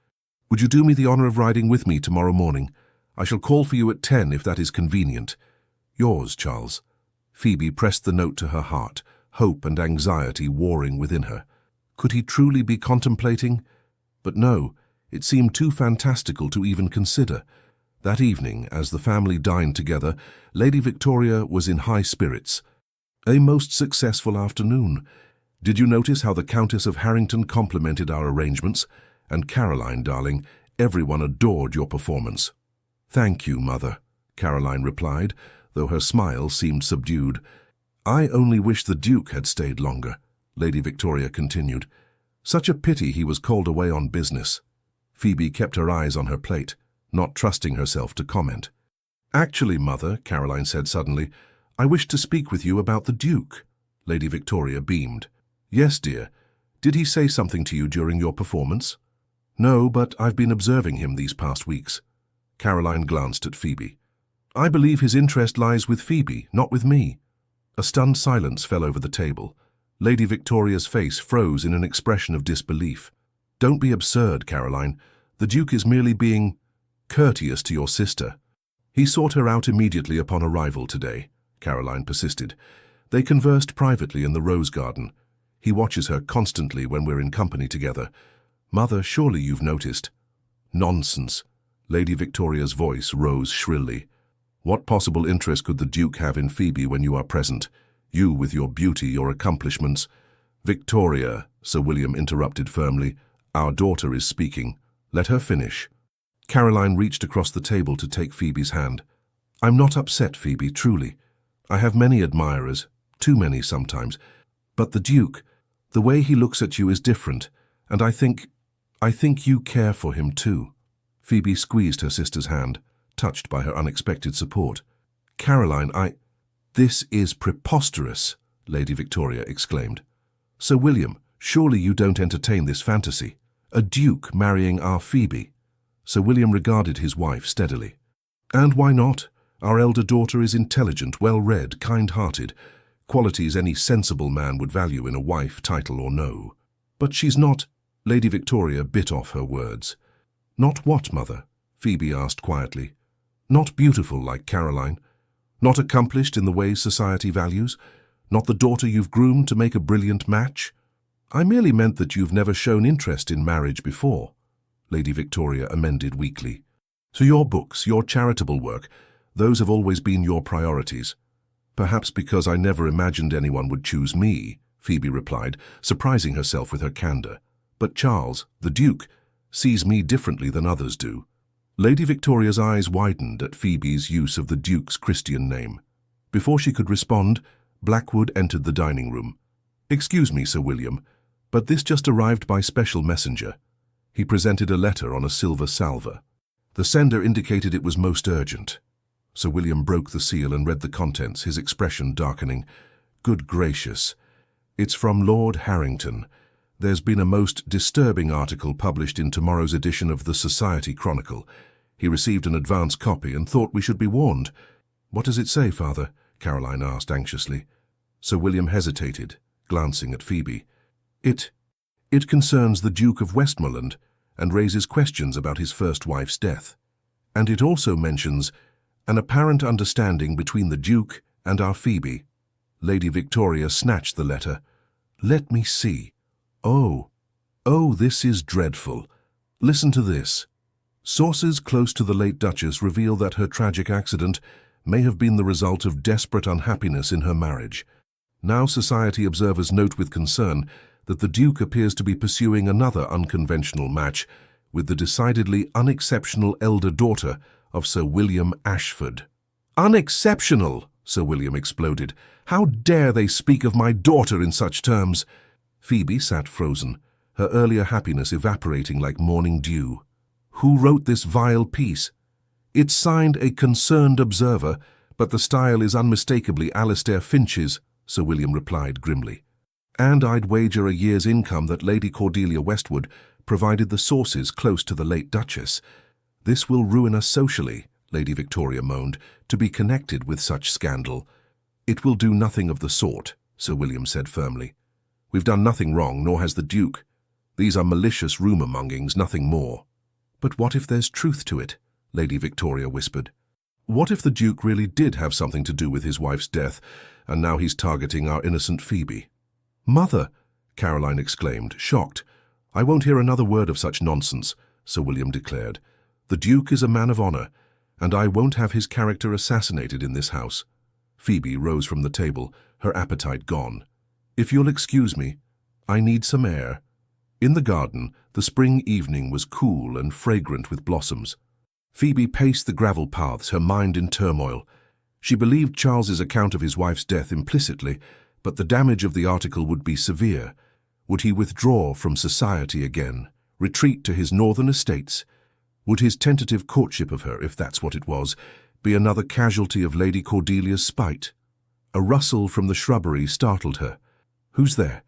Would you do me the honor of riding with me tomorrow morning? I shall call for you at 10 if that is convenient. Yours, Charles." Phoebe pressed the note to her heart, hope and anxiety warring within her. Could he truly be contemplating? But no, it seemed too fantastical to even consider. That evening, as the family dined together, Lady Victoria was in high spirits. "A most successful afternoon. Did you notice how the Countess of Harrington complimented our arrangements? And Caroline, darling, everyone adored your performance." "Thank you, Mother," Caroline replied, though her smile seemed subdued. "I only wish the Duke had stayed longer," Lady Victoria continued. "Such a pity he was called away on business." Phoebe kept her eyes on her plate, not trusting herself to comment. "Actually, Mother," Caroline said suddenly, "I wish to speak with you about the Duke." Lady Victoria beamed. "Yes, dear. Did he say something to you during your performance?" "No, but I've been observing him these past weeks." Caroline glanced at Phoebe. "I believe his interest lies with Phoebe, not with me." A stunned silence fell over the table. Lady Victoria's face froze in an expression of disbelief. "Don't be absurd, Caroline. The Duke is merely being courteous to your sister." "He sought her out immediately upon arrival today," Caroline persisted. "They conversed privately in the rose garden. He watches her constantly when we're in company together. Mother, surely you've noticed." "Nonsense." Lady Victoria's voice rose shrilly. "What possible interest could the Duke have in Phoebe when you are present? You with your beauty, your accomplishments." "Victoria," Sir William interrupted firmly, "our daughter is speaking. Let her finish." Caroline reached across the table to take Phoebe's hand. "I'm not upset, Phoebe, truly. I have many admirers, too many sometimes. But the Duke, the way he looks at you is different, and I think you care for him too." Phoebe squeezed her sister's hand, touched by her unexpected support. "Caroline, This is preposterous," Lady Victoria exclaimed. "Sir William, surely you don't entertain this fantasy? A duke marrying our Phoebe?" Sir William regarded his wife steadily. "And why not? Our elder daughter is intelligent, well-read, kind-hearted, qualities any sensible man would value in a wife, title or no. But she's not—" Lady Victoria bit off her words. "Not what, Mother?" Phoebe asked quietly. "Not beautiful like Caroline? Not accomplished in the ways society values? Not the daughter you've groomed to make a brilliant match?" "I merely meant that you've never shown interest in marriage before," Lady Victoria amended weakly. So your books, your charitable work, those have always been your priorities. Perhaps because I never imagined anyone would choose me, Phoebe replied, surprising herself with her candor. But Charles, the Duke, sees me differently than others do. Lady Victoria's eyes widened at Phoebe's use of the Duke's Christian name. Before she could respond, Blackwood entered the dining room. "Excuse me, Sir William, but this just arrived by special messenger." He presented a letter on a silver salver. The sender indicated it was most urgent. Sir William broke the seal and read the contents, his expression darkening. "Good gracious. It's from Lord Harrington. There's been a most disturbing article published in tomorrow's edition of the Society Chronicle. He received an advance copy and thought we should be warned." "What does it say, Father?" Caroline asked anxiously. Sir William hesitated, glancing at Phoebe. It concerns the Duke of Westmoreland and raises questions about his first wife's death. And it also mentions an apparent understanding between the Duke and our Phoebe." Lady Victoria snatched the letter. "Let me see. Oh, this is dreadful. Listen to this. Sources close to the late Duchess reveal that her tragic accident may have been the result of desperate unhappiness in her marriage. Now society observers note with concern that the Duke appears to be pursuing another unconventional match with the decidedly unexceptional elder daughter of Sir William Ashford." "Unexceptional!" Sir William exploded. "How dare they speak of my daughter in such terms?" Phoebe sat frozen, her earlier happiness evaporating like morning dew. "Who wrote this vile piece?" "It's signed a concerned observer, but the style is unmistakably Alastair Finch's," Sir William replied grimly. "And I'd wager a year's income that Lady Cordelia Westwood provided the sources close to the late Duchess. This will ruin us socially," Lady Victoria moaned, "to be connected with such scandal." "It will do nothing of the sort," Sir William said firmly. "We've done nothing wrong, nor has the Duke. These are malicious rumour-mongings, nothing more." "But what if there's truth to it?" Lady Victoria whispered. "What if the Duke really did have something to do with his wife's death, and now he's targeting our innocent Phoebe?" "Mother!" Caroline exclaimed, shocked. "I won't hear another word of such nonsense," Sir William declared. "The Duke is a man of honour, and I won't have his character assassinated in this house." Phoebe rose from the table, her appetite gone. "If you'll excuse me, I need some air." In the garden, the spring evening was cool and fragrant with blossoms. Phoebe paced the gravel paths, her mind in turmoil. She believed Charles's account of his wife's death implicitly, but the damage of the article would be severe. Would he withdraw from society again, retreat to his northern estates? Would his tentative courtship of her, if that's what it was, be another casualty of Lady Cordelia's spite? A rustle from the shrubbery startled her. "Who's there?"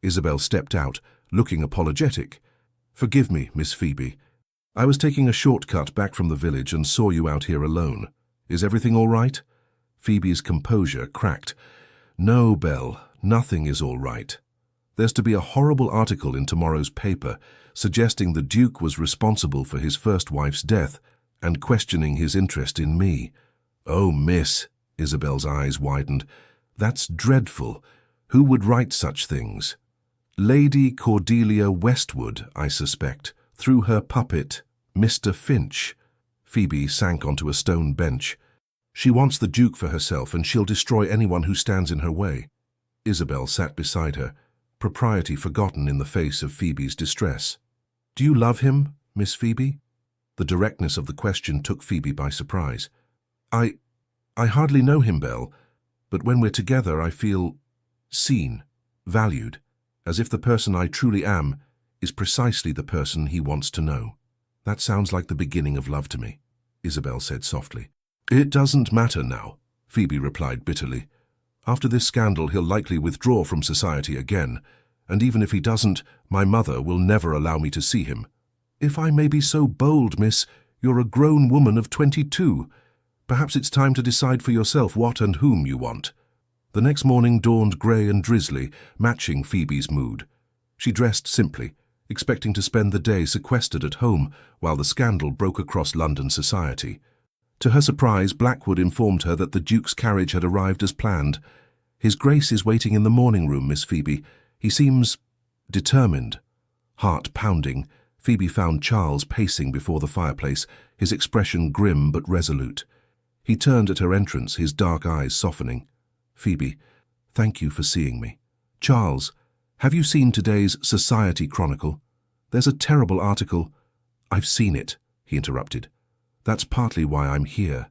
Isabel stepped out, looking apologetic. "Forgive me, Miss Phoebe. I was taking a shortcut back from the village and saw you out here alone. Is everything all right?" Phoebe's composure cracked. "No, Belle, nothing is all right. There's to be a horrible article in tomorrow's paper suggesting the Duke was responsible for his first wife's death and questioning his interest in me." "Oh, miss," Isabel's eyes widened, "that's dreadful. Who would write such things?" "Lady Cordelia Westwood, I suspect, through her puppet, Mr. Finch." Phoebe sank onto a stone bench. "She wants the Duke for herself, and she'll destroy anyone who stands in her way." Isabel sat beside her, propriety forgotten in the face of Phoebe's distress. "Do you love him, Miss Phoebe?" The directness of the question took Phoebe by surprise. I hardly know him, Belle, but when we're together I feel seen, valued, as if the person I truly am is precisely the person he wants to know." "That sounds like the beginning of love to me," Isabel said softly. "It doesn't matter now," Phoebe replied bitterly. "After this scandal he'll likely withdraw from society again, and even if he doesn't, my mother will never allow me to see him." "If I may be so bold, miss, you're a grown woman of 22. Perhaps it's time to decide for yourself what and whom you want." The next morning dawned grey and drizzly, matching Phoebe's mood. She dressed simply, expecting to spend the day sequestered at home while the scandal broke across London society. To her surprise, Blackwood informed her that the Duke's carriage had arrived as planned. "His Grace is waiting in the morning room, Miss Phoebe. He seems determined." Heart pounding, Phoebe found Charles pacing before the fireplace, his expression grim but resolute. He turned at her entrance, his dark eyes softening. "Phoebe, thank you for seeing me." "Charles, have you seen today's Society Chronicle? There's a terrible article—" "I've seen it," he interrupted. "That's partly why I'm here.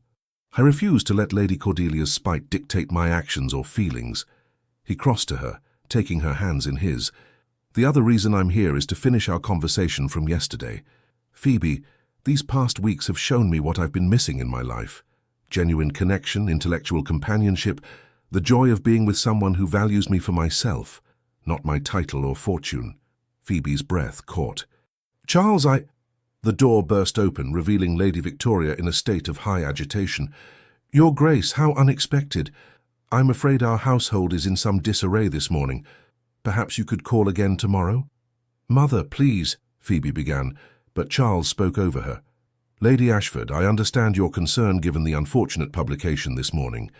I refuse to let Lady Cordelia's spite dictate my actions or feelings." He crossed to her, taking her hands in his. "The other reason I'm here is to finish our conversation from yesterday. Phoebe, these past weeks have shown me what I've been missing in my life. Genuine connection, intellectual companionship, the joy of being with someone who values me for myself, not my title or fortune." Phoebe's breath caught. "Charles, The door burst open, revealing Lady Victoria in a state of high agitation. "Your Grace, how unexpected. I'm afraid our household is in some disarray this morning. Perhaps you could call again tomorrow?" "Mother, please," Phoebe began, but Charles spoke over her. "Lady Ashford, I understand your concern given the unfortunate publication this morning.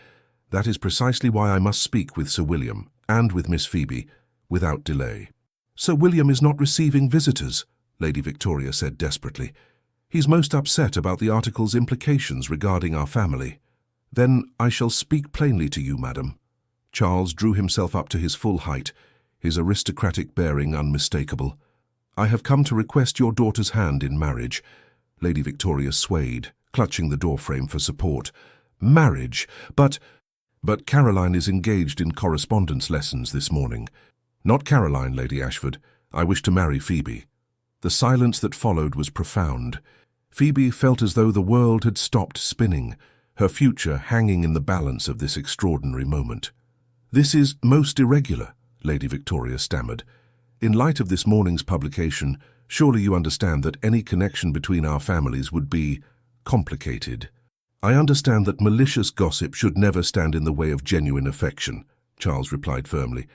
That is precisely why I must speak with Sir William, and with Miss Phoebe, without delay." "Sir William is not receiving visitors," Lady Victoria said desperately. "He's most upset about the article's implications regarding our family." "Then I shall speak plainly to you, madam." Charles drew himself up to his full height, his aristocratic bearing unmistakable. "I have come to request your daughter's hand in marriage." Lady Victoria swayed, clutching the doorframe for support. "Marriage? But Caroline is engaged in correspondence lessons this morning." "Not Caroline, Lady Ashford. I wish to marry Phoebe." The silence that followed was profound. Phoebe felt as though the world had stopped spinning, her future hanging in the balance of this extraordinary moment. "This is most irregular," Lady Victoria stammered. "In light of this morning's publication, surely you understand that any connection between our families would be complicated." "I understand that malicious gossip should never stand in the way of genuine affection," Charles replied firmly.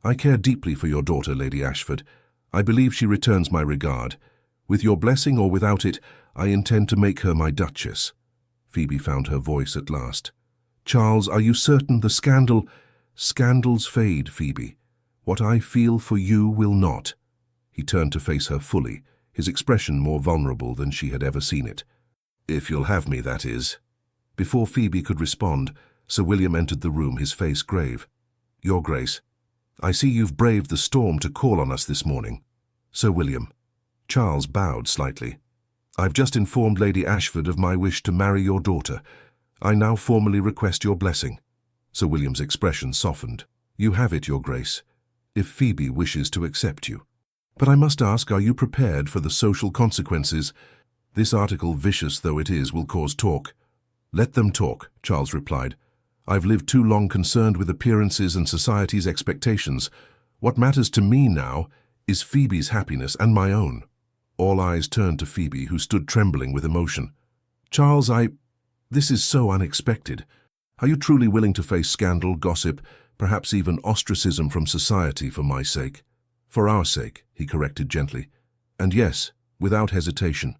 "I care deeply for your daughter, Lady Ashford. I believe she returns my regard. With your blessing or without it, I intend to make her my Duchess." Phoebe found her voice at last. "Charles, are you certain the scandal—" "Scandals fade, Phoebe. What I feel for you will not." He turned to face her fully, his expression more vulnerable than she had ever seen it. "If you'll have me, that is." Before Phoebe could respond, Sir William entered the room, his face grave. "Your Grace, I see you've braved the storm to call on us this morning." "Sir William." Charles bowed slightly. "I've just informed Lady Ashford of my wish to marry your daughter. I now formally request your blessing." Sir William's expression softened. "You have it, Your Grace, if Phoebe wishes to accept you. But I must ask, are you prepared for the social consequences? This article, vicious though it is, will cause talk." "Let them talk," Charles replied. "I've lived too long concerned with appearances and society's expectations. What matters to me now is Phoebe's happiness and my own." All eyes turned to Phoebe, who stood trembling with emotion. "Charles, this is so unexpected. Are you truly willing to face scandal, gossip, perhaps even ostracism from society for my sake?" "For our sake," he corrected gently. "And yes, without hesitation."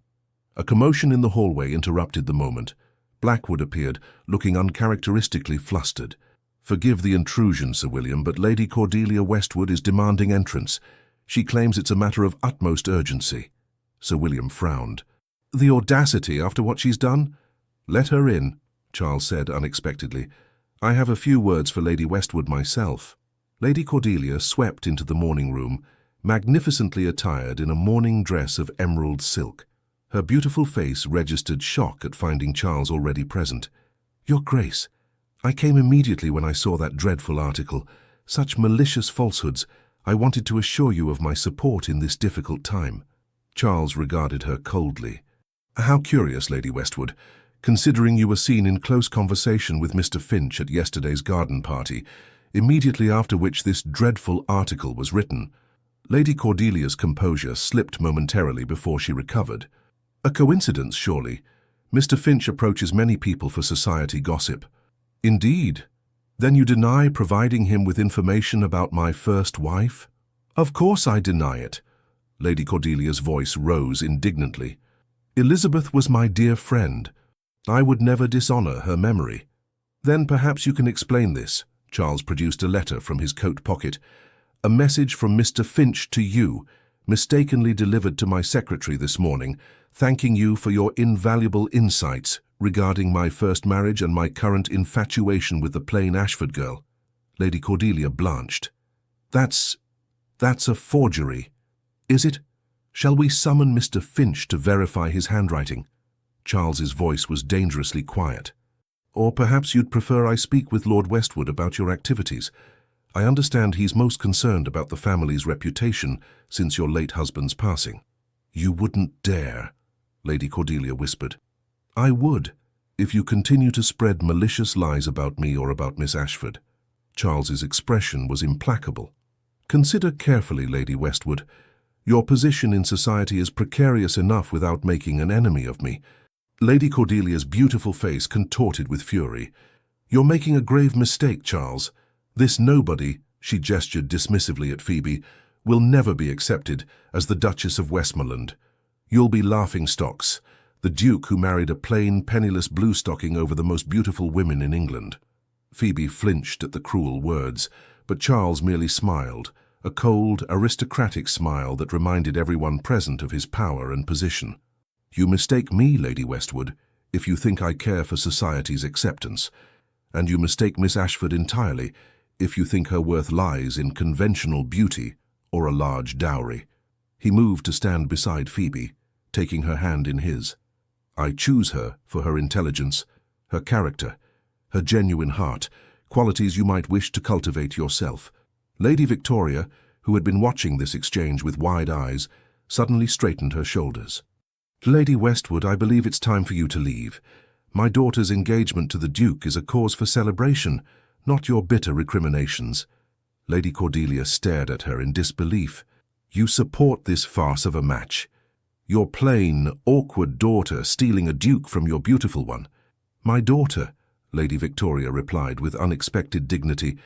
A commotion in the hallway interrupted the moment. Blackwood appeared, looking uncharacteristically flustered. "Forgive the intrusion, Sir William, but Lady Cordelia Westwood is demanding entrance. She claims it's a matter of utmost urgency." Sir William frowned. "The audacity after what she's done?" "Let her in," Charles said unexpectedly. "I have a few words for Lady Westwood myself." Lady Cordelia swept into the morning room, magnificently attired in a morning dress of emerald silk. Her beautiful face registered shock at finding Charles already present. "Your Grace, I came immediately when I saw that dreadful article. Such malicious falsehoods. I wanted to assure you of my support in this difficult time." Charles regarded her coldly. "How curious, Lady Westwood, considering you were seen in close conversation with Mr. Finch at yesterday's garden party, immediately after which this dreadful article was written." Lady Cordelia's composure slipped momentarily before she recovered. "A coincidence, surely. Mr. Finch approaches many people for society gossip." "Indeed? Then you deny providing him with information about my first wife?" "Of course I deny it." Lady Cordelia's voice rose indignantly. "Elizabeth was my dear friend. I would never dishonor her memory." "Then perhaps you can explain this." Charles produced a letter from his coat pocket. "A message from Mr. Finch to you, mistakenly delivered to my secretary this morning, thanking you for your invaluable insights regarding my first marriage and my current infatuation with the plain Ashford girl." Lady Cordelia blanched. That's a forgery. Is it? Shall we summon Mr. Finch to verify his handwriting?" Charles's voice was dangerously quiet. "Or perhaps you'd prefer I speak with Lord Westwood about your activities. I understand he's most concerned about the family's reputation since your late husband's passing." "You wouldn't dare," Lady Cordelia whispered. "I would, if you continue to spread malicious lies about me or about Miss Ashford." Charles's expression was implacable. "Consider carefully, Lady Westwood. Your position in society is precarious enough without making an enemy of me." Lady Cordelia's beautiful face contorted with fury. "You're making a grave mistake, Charles. This nobody," she gestured dismissively at Phoebe, "will never be accepted as the Duchess of Westmoreland. You'll be laughingstocks, the Duke who married a plain, penniless bluestocking over the most beautiful women in England." Phoebe flinched at the cruel words, but Charles merely smiled, a cold, aristocratic smile that reminded everyone present of his power and position. "You mistake me, Lady Westwood, if you think I care for society's acceptance, and you mistake Miss Ashford entirely if you think her worth lies in conventional beauty or a large dowry." He moved to stand beside Phoebe, taking her hand in his. "I choose her for her intelligence, her character, her genuine heart, qualities you might wish to cultivate yourself." Lady Victoria, who had been watching this exchange with wide eyes, suddenly straightened her shoulders. "Lady Westwood, I believe it's time for you to leave. My daughter's engagement to the Duke is a cause for celebration, not your bitter recriminations." Lady Cordelia stared at her in disbelief. "You support this farce of a match? Your plain, awkward daughter stealing a duke from your beautiful one?" "My daughter," Lady Victoria replied with unexpected dignity,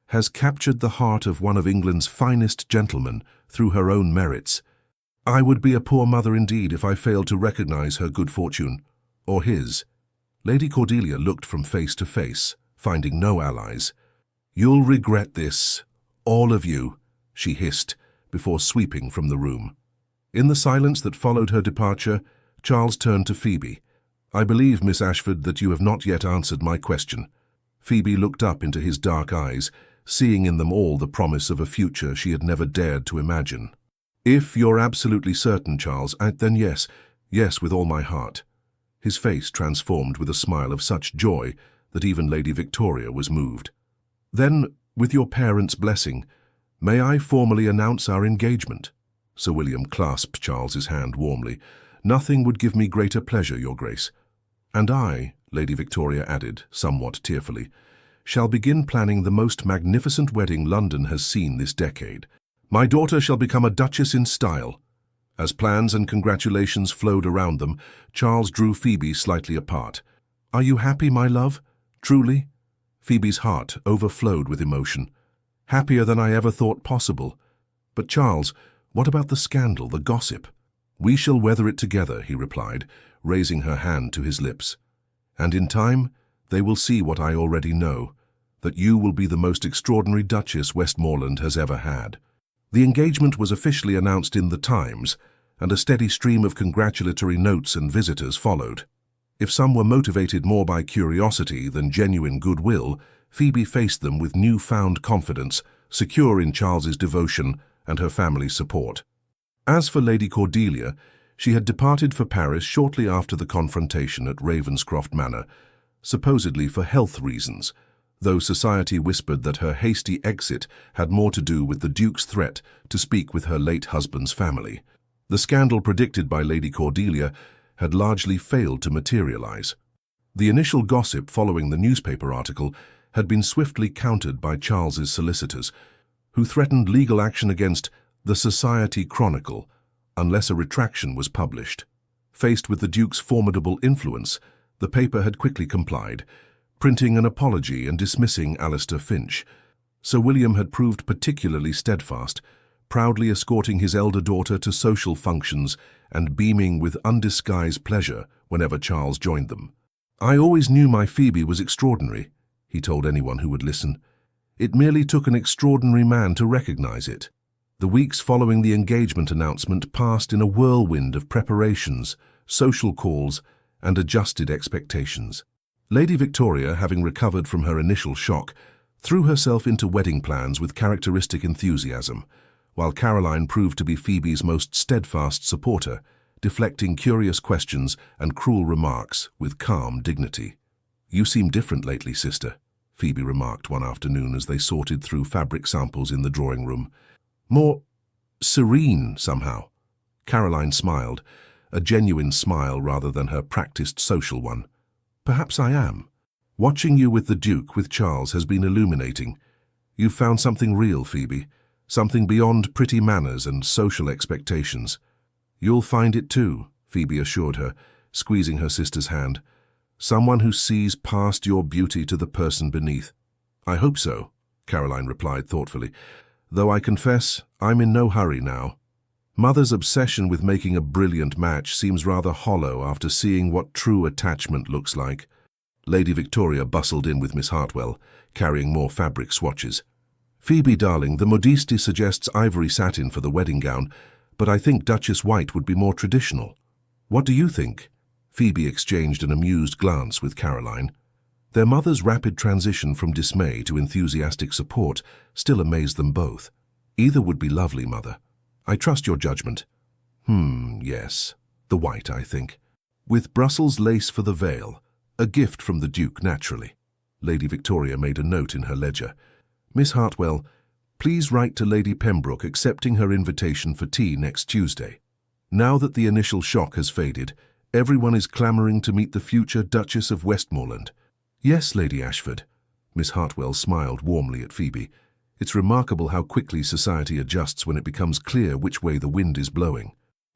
"has captured the heart of one of England's finest gentlemen through her own merits. I would be a poor mother indeed if I failed to recognize her good fortune, or his." Lady Cordelia looked from face to face, finding no allies. "You'll regret this, all of you," she hissed, before sweeping from the room. In the silence that followed her departure, Charles turned to Phoebe. "I believe, Miss Ashford, that you have not yet answered my question." Phoebe looked up into his dark eyes, seeing in them all the promise of a future she had never dared to imagine. "If you're absolutely certain, Charles, then yes, with all my heart." His face transformed with a smile of such joy that even Lady Victoria was moved. "Then, with your parents' blessing, may I formally announce our engagement?" Sir William clasped Charles's hand warmly. "Nothing would give me greater pleasure, Your Grace." "And I," Lady Victoria added, somewhat tearfully, "shall begin planning the most magnificent wedding London has seen this decade. My daughter shall become a duchess in style." As plans and congratulations flowed around them, Charles drew Phoebe slightly apart. "Are you happy, my love? Truly?" Phoebe's heart overflowed with emotion. "Happier than I ever thought possible. But Charles, what about the scandal, the gossip?" "We shall weather it together," he replied, raising her hand to his lips. "And in time, they will see what I already know, that you will be the most extraordinary Duchess Westmoreland has ever had." The engagement was officially announced in the Times, and a steady stream of congratulatory notes and visitors followed. If some were motivated more by curiosity than genuine goodwill, Phoebe faced them with newfound confidence, secure in Charles's devotion and her family's support. As for Lady Cordelia, she had departed for Paris shortly after the confrontation at Ravenscroft Manor, supposedly for health reasons, though society whispered that her hasty exit had more to do with the Duke's threat to speak with her late husband's family. The scandal predicted by Lady Cordelia had largely failed to materialize. The initial gossip following the newspaper article had been swiftly countered by Charles's solicitors, who threatened legal action against the Society Chronicle unless a retraction was published. Faced with the Duke's formidable influence, the paper had quickly complied, printing an apology and dismissing Alistair Finch. Sir William had proved particularly steadfast, proudly escorting his elder daughter to social functions and beaming with undisguised pleasure whenever Charles joined them. "I always knew my Phoebe was extraordinary," he told anyone who would listen. "It merely took an extraordinary man to recognize it." The weeks following the engagement announcement passed in a whirlwind of preparations, social calls, and adjusted expectations. Lady Victoria, having recovered from her initial shock, threw herself into wedding plans with characteristic enthusiasm, while Caroline proved to be Phoebe's most steadfast supporter, deflecting curious questions and cruel remarks with calm dignity. "You seem different lately, sister," Phoebe remarked one afternoon as they sorted through fabric samples in the drawing room. "More serene, somehow." Caroline smiled, a genuine smile rather than her practiced social one. "Perhaps I am. Watching you with the Duke, with Charles, has been illuminating. You've found something real, Phoebe, something beyond pretty manners and social expectations." "You'll find it too," Phoebe assured her, squeezing her sister's hand. "Someone who sees past your beauty to the person beneath." "I hope so," Caroline replied thoughtfully, "though I confess I'm in no hurry now. Mother's obsession with making a brilliant match seems rather hollow after seeing what true attachment looks like." Lady Victoria bustled in with Miss Hartwell, carrying more fabric swatches. "Phoebe, darling, the modiste suggests ivory satin for the wedding gown, but I think Duchess white would be more traditional. What do you think?" Phoebe exchanged an amused glance with Caroline. Their mother's rapid transition from dismay to enthusiastic support still amazed them both. "Either would be lovely, Mother. I trust your judgment." Yes. The white, I think. With Brussels lace for the veil. A gift from the Duke, naturally." Lady Victoria made a note in her ledger. "Miss Hartwell, please write to Lady Pembroke accepting her invitation for tea next Tuesday. Now that the initial shock has faded, everyone is clamouring to meet the future Duchess of Westmoreland." "Yes, Lady Ashford." Miss Hartwell smiled warmly at Phoebe. "It's remarkable how quickly society adjusts when it becomes clear which way the wind is blowing."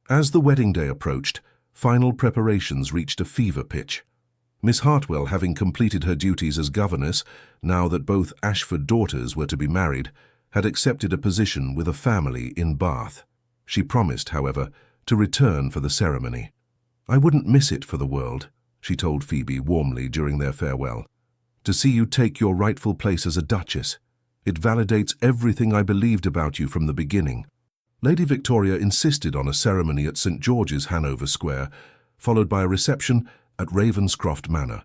As the wedding day approached, final preparations reached a fever pitch. Miss Hartwell, having completed her duties as governess, now that both Ashford daughters were to be married, had accepted a position with a family in Bath. She promised, however, to return for the ceremony. "I wouldn't miss it for the world," she told Phoebe warmly during their farewell. "To see you take your rightful place as a duchess. It validates everything I believed about you from the beginning." Lady Victoria insisted on a ceremony at St. George's, Hanover Square, followed by a reception at Ravenscroft Manor.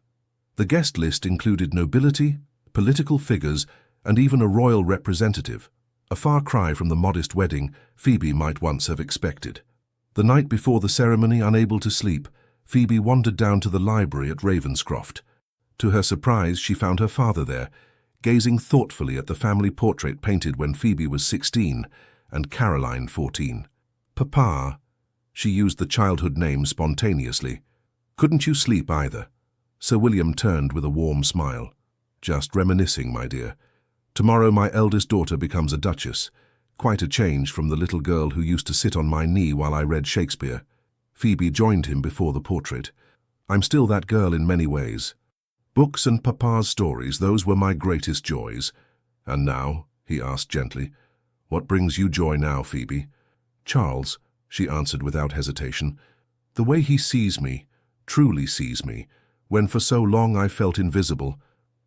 The guest list included nobility, political figures, and even a royal representative, a far cry from the modest wedding Phoebe might once have expected. The night before the ceremony, unable to sleep, Phoebe wandered down to the library at Ravenscroft. To her surprise, she found her father there, gazing thoughtfully at the family portrait painted when Phoebe was 16 and Caroline 14. "Papa," she used the childhood name spontaneously. "Couldn't you sleep either?" Sir William turned with a warm smile. "Just reminiscing, my dear. Tomorrow my eldest daughter becomes a duchess. Quite a change from the little girl who used to sit on my knee while I read Shakespeare." Phoebe joined him before the portrait. "I'm still that girl in many ways. Books and Papa's stories, those were my greatest joys." "And now?" he asked gently. "What brings you joy now, Phoebe?" "Charles," she answered without hesitation. "The way he sees me, truly sees me, when for so long I felt invisible.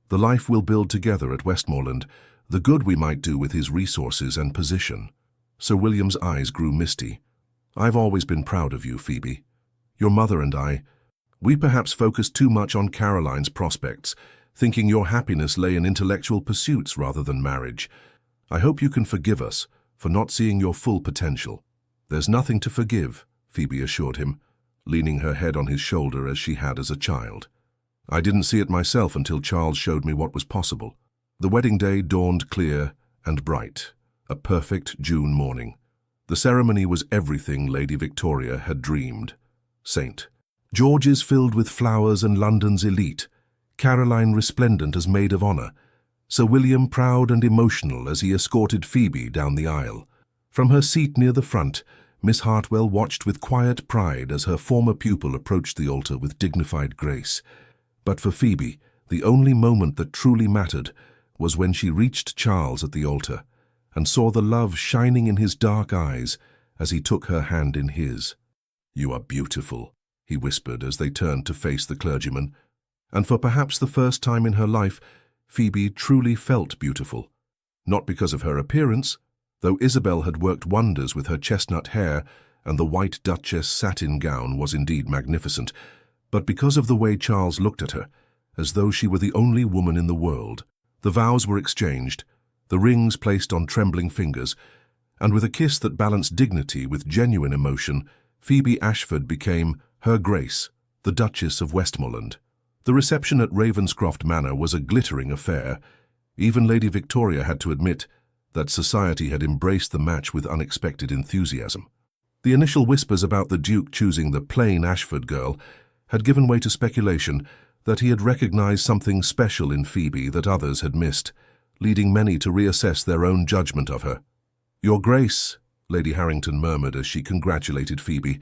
The life we'll build together at Westmoreland, the good we might do with his resources and position." Sir William's eyes grew misty. "I've always been proud of you, Phoebe. Your mother and we perhaps focused too much on Caroline's prospects, thinking your happiness lay in intellectual pursuits rather than marriage. I hope you can forgive us for not seeing your full potential." "There's nothing to forgive," Phoebe assured him, leaning her head on his shoulder as she had as a child. "I didn't see it myself until Charles showed me what was possible." The wedding day dawned clear and bright, a perfect June morning. The ceremony was everything Lady Victoria had dreamed. St. George's filled with flowers and London's elite, Caroline resplendent as maid of honour, Sir William proud and emotional as he escorted Phoebe down the aisle. From her seat near the front, Miss Hartwell watched with quiet pride as her former pupil approached the altar with dignified grace. But for Phoebe, the only moment that truly mattered was when she reached Charles at the altar and saw the love shining in his dark eyes as he took her hand in his. "You are beautiful," he whispered as they turned to face the clergyman. And for perhaps the first time in her life, Phoebe truly felt beautiful. Not because of her appearance, Though Isabel had worked wonders with her chestnut hair, and the white Duchess satin gown was indeed magnificent, but because of the way Charles looked at her, as though she were the only woman in the world, the vows were exchanged, the rings placed on trembling fingers, and with a kiss that balanced dignity with genuine emotion, Phoebe Ashford became Her Grace, the Duchess of Westmoreland. The reception at Ravenscroft Manor was a glittering affair. Even Lady Victoria had to admit that society had embraced the match with unexpected enthusiasm. The initial whispers about the Duke choosing the plain Ashford girl had given way to speculation that he had recognized something special in Phoebe that others had missed, leading many to reassess their own judgment of her. "Your Grace," Lady Harrington murmured as she congratulated Phoebe,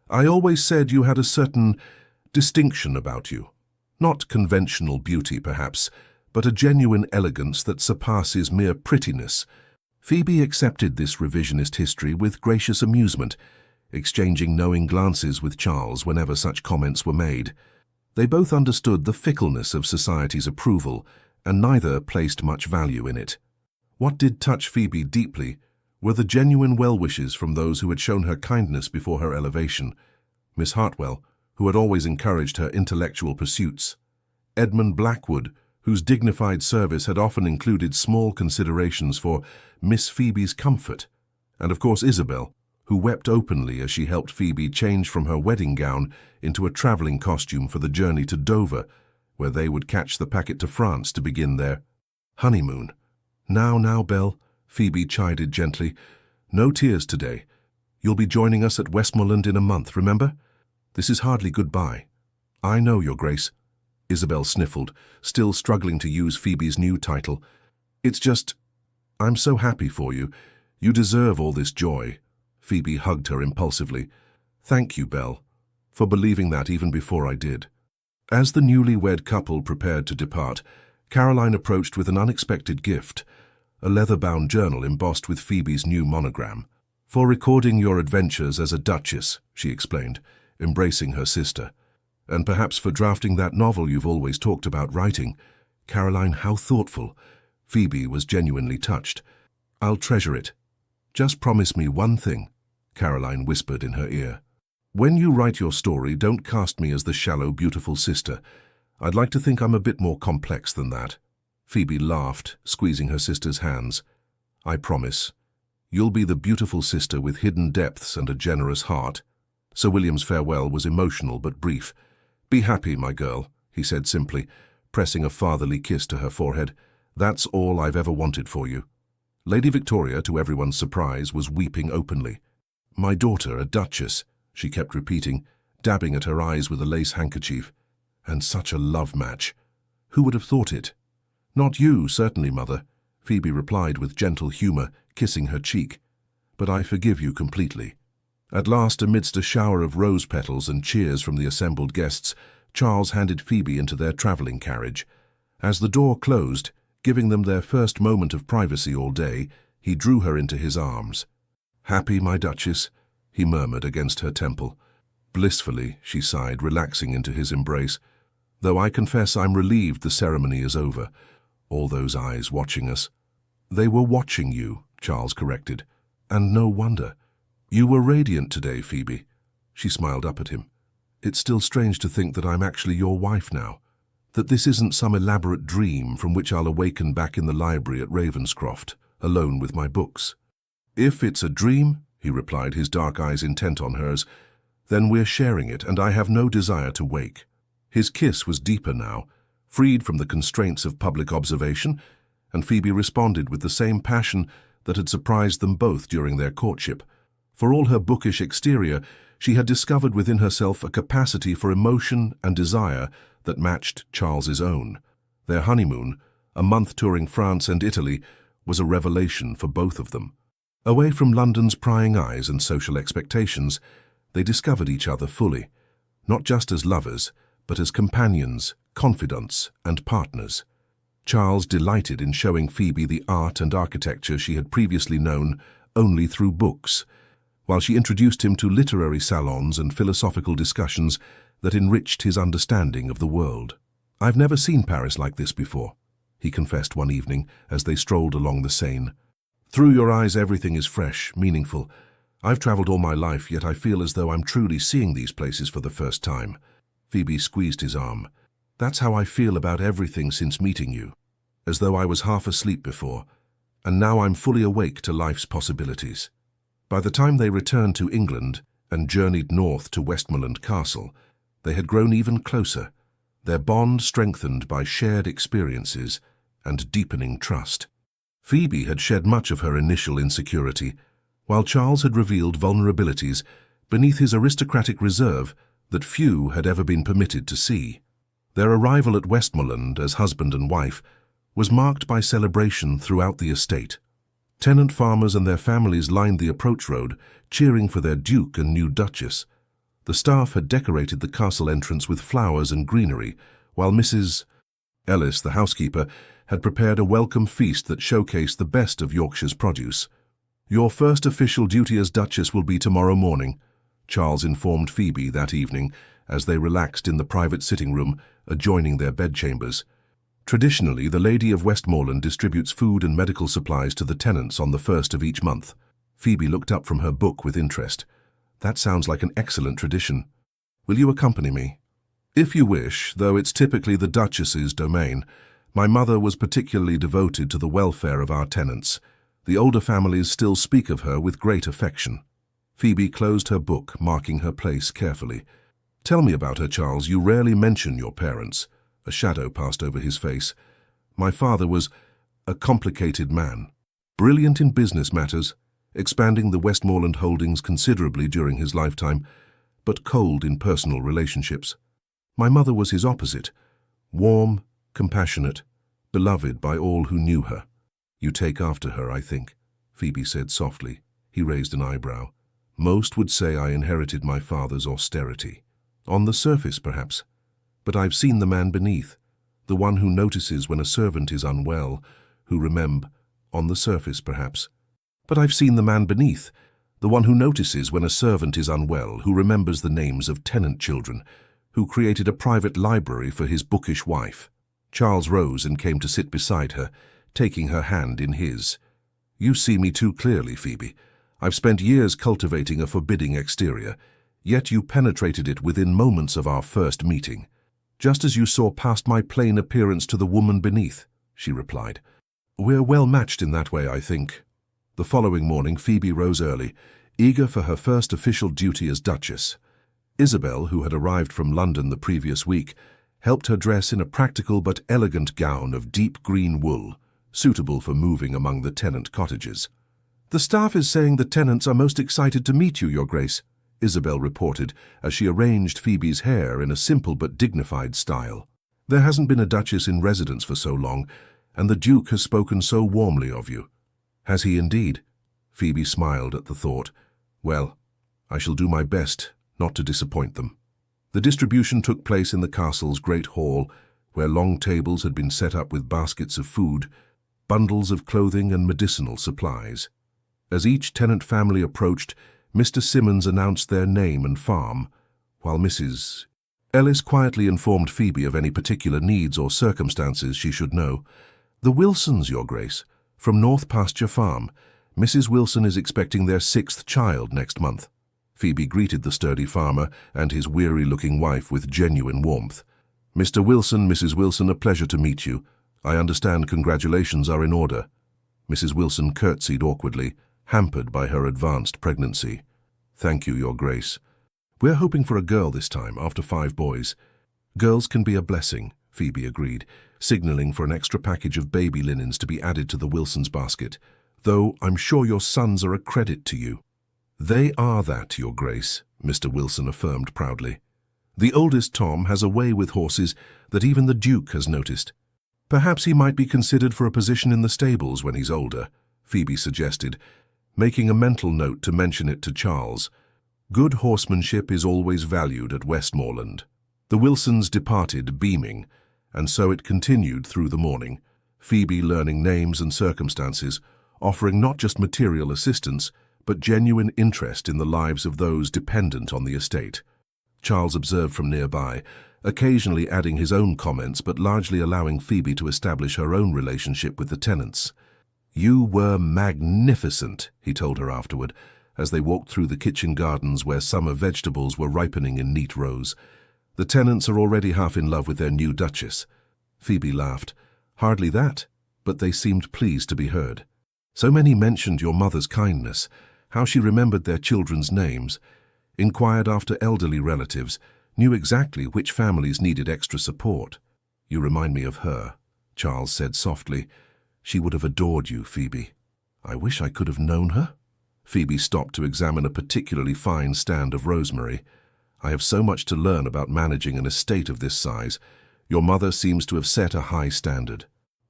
"I always said you had a certain distinction about you. Not conventional beauty, perhaps, but a genuine elegance that surpasses mere prettiness." Phoebe accepted this revisionist history with gracious amusement, exchanging knowing glances with Charles whenever such comments were made. They both understood the fickleness of society's approval, and neither placed much value in it. What did touch Phoebe deeply were the genuine well-wishes from those who had shown her kindness before her elevation. Miss Hartwell, who had always encouraged her intellectual pursuits; Edmund Blackwood, whose dignified service had often included small considerations for Miss Phoebe's comfort; and of course Isabel, who wept openly as she helped Phoebe change from her wedding gown into a travelling costume for the journey to Dover, where they would catch the packet to France to begin their honeymoon. Now, Belle," Phoebe chided gently, "no tears today. You'll be joining us at Westmoreland in a month, remember? This is hardly goodbye." "I know, Your Grace," Isabel sniffled, still struggling to use Phoebe's new title. "It's just, I'm so happy for you. You deserve all this joy." Phoebe hugged her impulsively. "Thank you, Belle, for believing that even before I did." As the newlywed couple prepared to depart, Caroline approached with an unexpected gift, a leather-bound journal embossed with Phoebe's new monogram. "For recording your adventures as a duchess," she explained, embracing her sister. "And perhaps for drafting that novel you've always talked about writing. Caroline, how thoughtful." Phoebe was genuinely touched. "I'll treasure it. Just promise me one thing," Caroline whispered in her ear. "When you write your story, don't cast me as the shallow, beautiful sister. I'd like to think I'm a bit more complex than that." Phoebe laughed, squeezing her sister's hands. "I promise. You'll be the beautiful sister with hidden depths and a generous heart." Sir William's farewell was emotional but brief. "Be happy, my girl," he said simply, pressing a fatherly kiss to her forehead. "That's all I've ever wanted for you." Lady Victoria, to everyone's surprise, was weeping openly. "My daughter, a duchess," she kept repeating, dabbing at her eyes with a lace handkerchief. "And such a love match. Who would have thought it?" "Not you, certainly, Mother," Phoebe replied with gentle humor, kissing her cheek. "But I forgive you completely." At last, amidst a shower of rose petals and cheers from the assembled guests, Charles handed Phoebe into their travelling carriage. As the door closed, giving them their first moment of privacy all day, he drew her into his arms. "Happy, my Duchess?" he murmured against her temple. "Blissfully," she sighed, relaxing into his embrace. "Though I confess I'm relieved the ceremony is over. All those eyes watching us." "They were watching you," Charles corrected. "And no wonder. You were radiant today, Phoebe." She smiled up at him. "It's still strange to think that I'm actually your wife now. That this isn't some elaborate dream from which I'll awaken back in the library at Ravenscroft, alone with my books." "If it's a dream," he replied, his dark eyes intent on hers, "then we're sharing it, and I have no desire to wake." His kiss was deeper now, freed from the constraints of public observation, and Phoebe responded with the same passion that had surprised them both during their courtship. For all her bookish exterior, she had discovered within herself a capacity for emotion and desire that matched Charles's own. Their honeymoon, a month touring France and Italy, was a revelation for both of them. Away from London's prying eyes and social expectations, they discovered each other fully, not just as lovers, but as companions, confidants, and partners. Charles delighted in showing Phoebe the art and architecture she had previously known only through books, while she introduced him to literary salons and philosophical discussions that enriched his understanding of the world. "I've never seen Paris like this before," he confessed one evening as they strolled along the Seine. Through your eyes, everything is fresh, meaningful. I've traveled all my life, yet I feel as though I'm truly seeing these places for the first time. Phoebe squeezed his arm. That's how I feel about everything since meeting you. As though I was half asleep before, and now I'm fully awake to life's possibilities. By the time they returned to England and journeyed north to Westmoreland Castle, they had grown even closer, their bond strengthened by shared experiences and deepening trust. Phoebe had shed much of her initial insecurity, while Charles had revealed vulnerabilities beneath his aristocratic reserve that few had ever been permitted to see. Their arrival at Westmoreland as husband and wife was marked by celebration throughout the estate. Tenant farmers and their families lined the approach road, cheering for their Duke and new Duchess. The staff had decorated the castle entrance with flowers and greenery, while Mrs. Ellis, the housekeeper, had prepared a welcome feast that showcased the best of Yorkshire's produce. "Your first official duty as Duchess will be tomorrow morning," Charles informed Phoebe that evening as they relaxed in the private sitting room adjoining their bedchambers. Traditionally, the Lady of Westmoreland distributes food and medical supplies to the tenants on the first of each month. Phoebe looked up from her book with interest. "That sounds like an excellent tradition. Will you accompany me?" "If you wish, though it's typically the Duchess's domain. My mother was particularly devoted to the welfare of our tenants. The older families still speak of her with great affection." Phoebe closed her book, marking her place carefully. "Tell me about her, Charles. You rarely mention your parents." A shadow passed over his face. "My father was a complicated man, brilliant in business matters, expanding the Westmoreland holdings considerably during his lifetime, but cold in personal relationships. My mother was his opposite, warm, compassionate, beloved by all who knew her." "You take after her, I think," Phoebe said softly. He raised an eyebrow. "Most would say I inherited my father's austerity. On the surface, perhaps. But I've seen the man beneath, the one who notices when a servant is unwell, on the surface, perhaps. But I've seen the man beneath, the one who notices when a servant is unwell, who remembers the names of tenant children, who created a private library for his bookish wife." Charles rose and came to sit beside her, taking her hand in his. "You see me too clearly, Phoebe. I've spent years cultivating a forbidding exterior, yet you penetrated it within moments of our first meeting. Just as you saw past my plain appearance to the woman beneath," she replied. "We're well matched in that way, I think." The following morning, Phoebe rose early, eager for her first official duty as Duchess. Isabel, who had arrived from London the previous week, helped her dress in a practical but elegant gown of deep green wool, suitable for moving among the tenant cottages. "The staff is saying the tenants are most excited to meet you, Your Grace," Isabel reported as she arranged Phoebe's hair in a simple but dignified style. "There hasn't been a Duchess in residence for so long, and the Duke has spoken so warmly of you." "Has he indeed?" Phoebe smiled at the thought. "Well, I shall do my best not to disappoint them." The distribution took place in the castle's great hall, where long tables had been set up with baskets of food, bundles of clothing and medicinal supplies. As each tenant family approached, Mr. Simmons announced their name and farm, while Mrs. Ellis quietly informed Phoebe of any particular needs or circumstances she should know. "The Wilsons, Your Grace, from North Pasture Farm. Mrs. Wilson is expecting their 6th child next month." Phoebe greeted the sturdy farmer and his weary-looking wife with genuine warmth. "Mr. Wilson, Mrs. Wilson, a pleasure to meet you. I understand congratulations are in order." Mrs. Wilson curtsied awkwardly, hampered by her advanced pregnancy. "Thank you, Your Grace. We're hoping for a girl this time, after 5 boys. Girls can be a blessing," Phoebe agreed, signaling for an extra package of baby linens to be added to the Wilsons' basket, "though I'm sure your sons are a credit to you." "They are that, Your Grace," Mr. Wilson affirmed proudly. "The oldest, Tom, has a way with horses that even the Duke has noticed. Perhaps he might be considered for a position in the stables when he's older," Phoebe suggested, making a mental note to mention it to Charles. Good horsemanship is always valued at Westmoreland. The Wilsons departed beaming, and so it continued through the morning, Phoebe learning names and circumstances, offering not just material assistance, but genuine interest in the lives of those dependent on the estate. Charles observed from nearby, occasionally adding his own comments but largely allowing Phoebe to establish her own relationship with the tenants. "You were magnificent," he told her afterward, as they walked through the kitchen gardens where summer vegetables were ripening in neat rows. "The tenants are already half in love with their new Duchess." Phoebe laughed. "Hardly that, but they seemed pleased to be heard. So many mentioned your mother's kindness, how she remembered their children's names, inquired after elderly relatives, knew exactly which families needed extra support." "You remind me of her," Charles said softly. "She would have adored you, Phoebe." "I wish I could have known her." Phoebe stopped to examine a particularly fine stand of rosemary. "I have so much to learn about managing an estate of this size. Your mother seems to have set a high standard."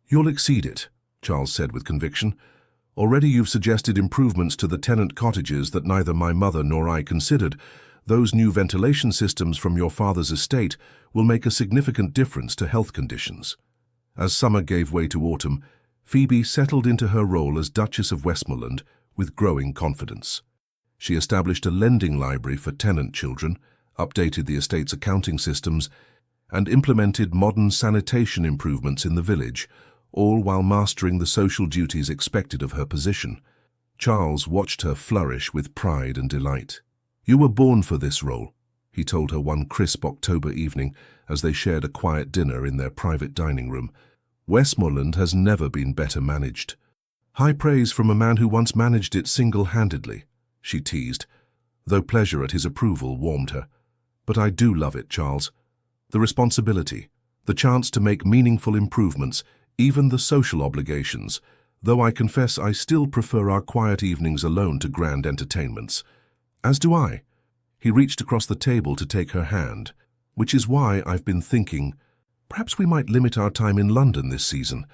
"You'll exceed it," Charles said with conviction. "Already you've suggested improvements to the tenant cottages that neither my mother nor I considered. Those new ventilation systems from your father's estate will make a significant difference to health conditions." As summer gave way to autumn, Phoebe settled into her role as Duchess of Westmoreland with growing confidence. She established a lending library for tenant children, updated the estate's accounting systems, and implemented modern sanitation improvements in the village, all while mastering the social duties expected of her position. Charles watched her flourish with pride and delight. "You were born for this role," he told her one crisp October evening as they shared a quiet dinner in their private dining room. "Westmoreland has never been better managed." "High praise from a man who once managed it single-handedly," she teased, though pleasure at his approval warmed her. "But I do love it, Charles. The responsibility, the chance to make meaningful improvements, even the social obligations, though I confess I still prefer our quiet evenings alone to grand entertainments." "As do I." He reached across the table to take her hand. "Which is why I've been thinking, perhaps we might limit our time in London this season,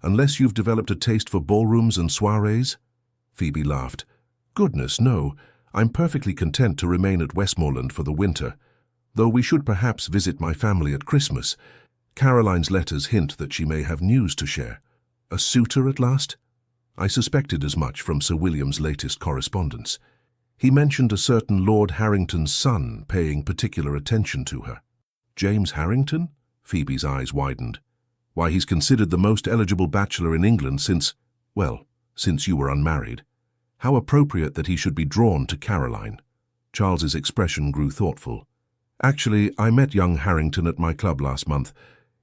unless you've developed a taste for ballrooms and soirees." Phoebe laughed. "Goodness, no. I'm perfectly content to remain at Westmoreland for the winter, though we should perhaps visit my family at Christmas. Caroline's letters hint that she may have news to share." "A suitor at last?" "I suspected as much from Sir William's latest correspondence. He mentioned a certain Lord Harrington's son paying particular attention to her." "James Harrington?" Phoebe's eyes widened. "Why, he's considered the most eligible bachelor in England since you were unmarried. How appropriate that he should be drawn to Caroline." Charles's expression grew thoughtful. "Actually, I met young Harrington at my club last month.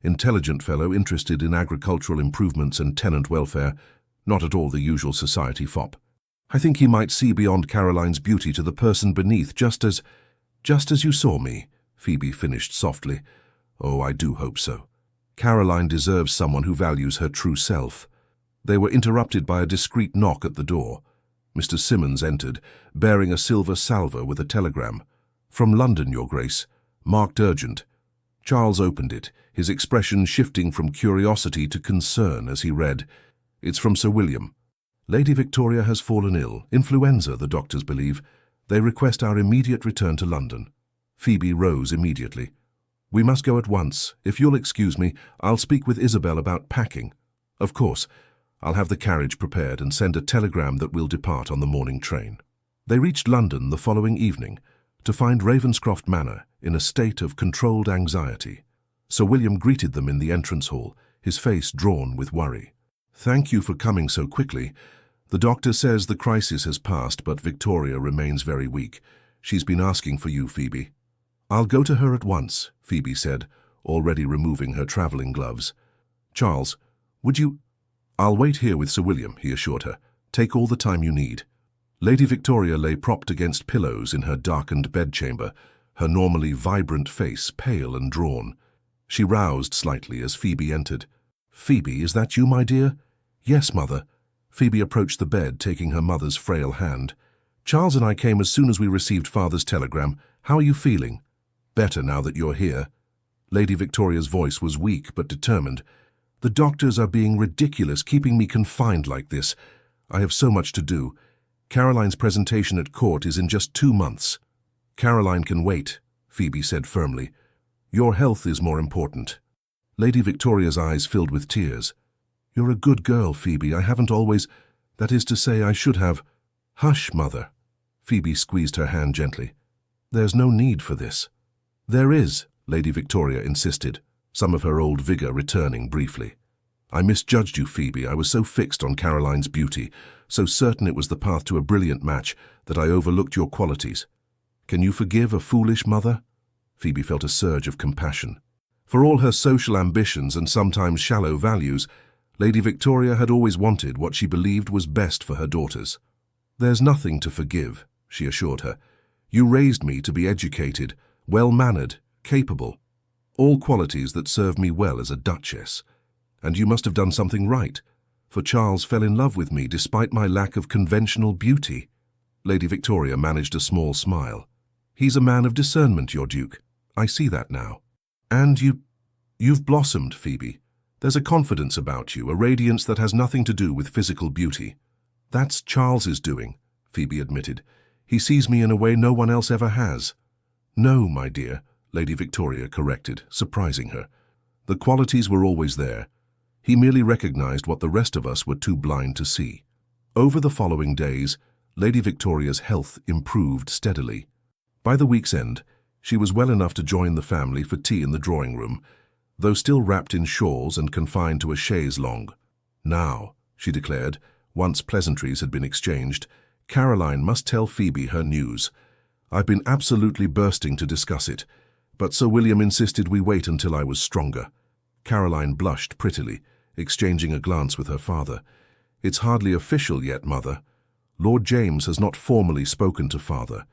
Intelligent fellow, interested in agricultural improvements and tenant welfare, not at all the usual society fop. I think he might see beyond Caroline's beauty to the person beneath, just as you saw me," Phoebe finished softly. "Oh, I do hope so. Caroline deserves someone who values her true self." They were interrupted by a discreet knock at the door. Mr. Simmons entered, bearing a silver salver with a telegram. "From London, Your Grace. Marked urgent." Charles opened it, his expression shifting from curiosity to concern as he read, "It's from Sir William. Lady Victoria has fallen ill. Influenza, the doctors believe. They request our immediate return to London." Phoebe rose immediately. "We must go at once. If you'll excuse me, I'll speak with Isabel about packing." "Of course. I'll have the carriage prepared and send a telegram that we'll depart on the morning train." They reached London the following evening to find Ravenscroft Manor in a state of controlled anxiety. Sir William greeted them in the entrance hall, his face drawn with worry. "Thank you for coming so quickly. The doctor says the crisis has passed, but Victoria remains very weak. She's been asking for you, Phoebe." "I'll go to her at once," Phoebe said, already removing her travelling gloves. "Charles, would you—" "I'll wait here with Sir William," he assured her. "Take all the time you need." Lady Victoria lay propped against pillows in her darkened bedchamber, her normally vibrant face pale and drawn. She roused slightly as Phoebe entered. "Phoebe, is that you, my dear?" "Yes, Mother." Phoebe approached the bed, taking her mother's frail hand. "Charles and I came as soon as we received Father's telegram. How are you feeling?" "Better now that you're here." Lady Victoria's voice was weak but determined. "The doctors are being ridiculous, keeping me confined like this. I have so much to do. Caroline's presentation at court is in just 2 months." "Caroline can wait," Phoebe said firmly. "Your health is more important." Lady Victoria's eyes filled with tears. "You're a good girl, Phoebe. I haven't always— that is to say, I should have—" "Hush, Mother." Phoebe squeezed her hand gently. "There's no need for this." "There is," Lady Victoria insisted, some of her old vigor returning briefly. I misjudged you, Phoebe. I was so fixed on Caroline's beauty, so certain it was the path to a brilliant match, that I overlooked your qualities. Can you forgive a foolish mother?" Phoebe felt a surge of compassion. For all her social ambitions and sometimes shallow values, Lady Victoria had always wanted what she believed was best for her daughters. "There's nothing to forgive," she assured her. "You raised me to be educated, well-mannered, capable, all qualities that serve me well as a duchess. And you must have done something right, for Charles fell in love with me despite my lack of conventional beauty." Lady Victoria managed a small smile. "He's a man of discernment, your Duke. I see that now. And you've blossomed, Phoebe. There's a confidence about you, a radiance that has nothing to do with physical beauty." "That's Charles's doing," Phoebe admitted. "He sees me in a way no one else ever has." "No, my dear," Lady Victoria corrected, surprising her. "The qualities were always there. He merely recognized what the rest of us were too blind to see." Over the following days, Lady Victoria's health improved steadily. By the week's end, she was well enough to join the family for tea in the drawing room, though still wrapped in shawls and confined to a chaise longue. "Now," she declared, once pleasantries had been exchanged, "Caroline must tell Phoebe her news. I've been absolutely bursting to discuss it, but Sir William insisted we wait until I was stronger." Caroline blushed prettily, exchanging a glance with her father. "It's hardly official yet, Mother. Lord James has not formally spoken to Father."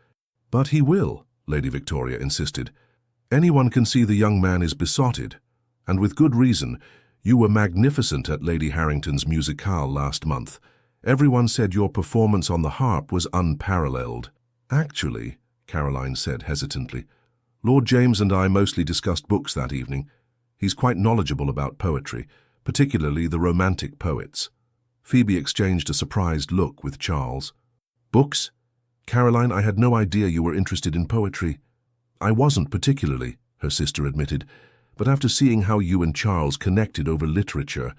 "But he will," Lady Victoria insisted. "Anyone can see the young man is besotted. And with good reason. You were magnificent at Lady Harrington's musicale last month. Everyone said your performance on the harp was unparalleled." "Actually," Caroline said hesitantly, "Lord James and I mostly discussed books that evening. He's quite knowledgeable about poetry, particularly the romantic poets." Phoebe exchanged a surprised look with Charles. "Books? Caroline, I had no idea you were interested in poetry." "I wasn't particularly," her sister admitted, "but after seeing how you and Charles connected over literature,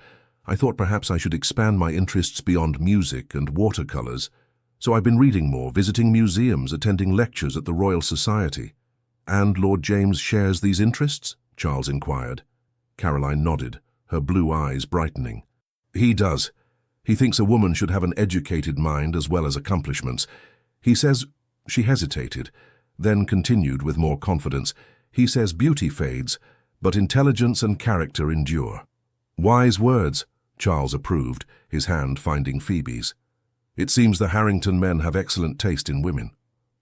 I thought perhaps I should expand my interests beyond music and watercolors. So I've been reading more, visiting museums, attending lectures at the Royal Society." "And Lord James shares these interests?" Charles inquired. Caroline nodded, her blue eyes brightening. "He does. He thinks a woman should have an educated mind as well as accomplishments. He says—" She hesitated, then continued with more confidence. "He says beauty fades, but intelligence and character endure." "Wise words," Charles approved, his hand finding Phoebe's. "It seems the Harrington men have excellent taste in women."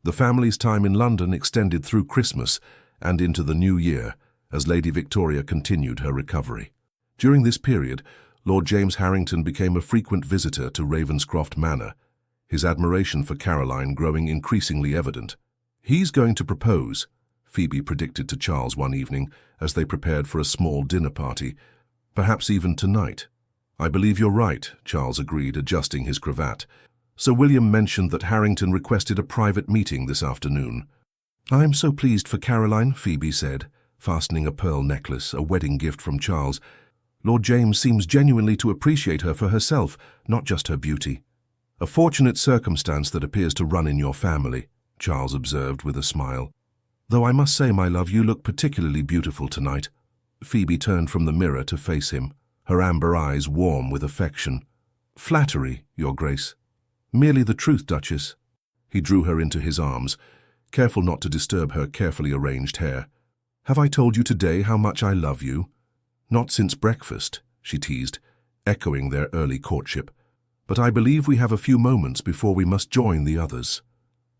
The family's time in London extended through Christmas and into the New Year, as Lady Victoria continued her recovery. During this period, Lord James Harrington became a frequent visitor to Ravenscroft Manor, his admiration for Caroline growing increasingly evident. "He's going to propose," Phoebe predicted to Charles one evening as they prepared for a small dinner party, "perhaps even tonight." "I believe you're right," Charles agreed, adjusting his cravat. "Sir William mentioned that Harrington requested a private meeting this afternoon." "I'm so pleased for Caroline," Phoebe said, fastening a pearl necklace, a wedding gift from Charles. "Lord James seems genuinely to appreciate her for herself, not just her beauty." "A fortunate circumstance that appears to run in your family," Charles observed with a smile. "Though I must say, my love, you look particularly beautiful tonight." Phoebe turned from the mirror to face him, her amber eyes warm with affection. "Flattery, Your Grace. Merely the truth, Duchess." He drew her into his arms, careful not to disturb her carefully arranged hair. "Have I told you today how much I love you?" "Not since breakfast," she teased, echoing their early courtship. "But I believe we have a few moments before we must join the others."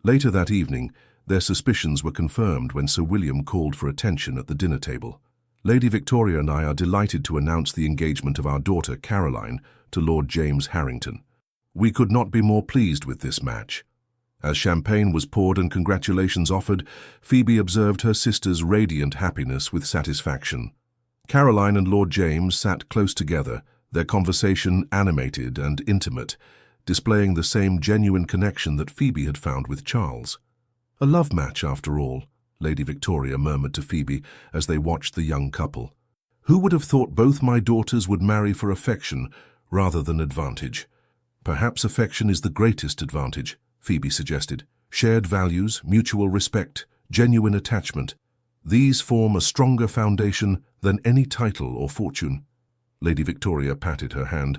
Later that evening, their suspicions were confirmed when Sir William called for attention at the dinner table. "Lady Victoria and I are delighted to announce the engagement of our daughter Caroline to Lord James Harrington. We could not be more pleased with this match." As champagne was poured and congratulations offered, Phoebe observed her sister's radiant happiness with satisfaction. Caroline and Lord James sat close together, their conversation animated and intimate, displaying the same genuine connection that Phoebe had found with Charles. "A love match, after all," Lady Victoria murmured to Phoebe as they watched the young couple. "Who would have thought both my daughters would marry for affection rather than advantage?" "Perhaps affection is the greatest advantage," Phoebe suggested. "Shared values, mutual respect, genuine attachment. These form a stronger foundation than any title or fortune." Lady Victoria patted her hand.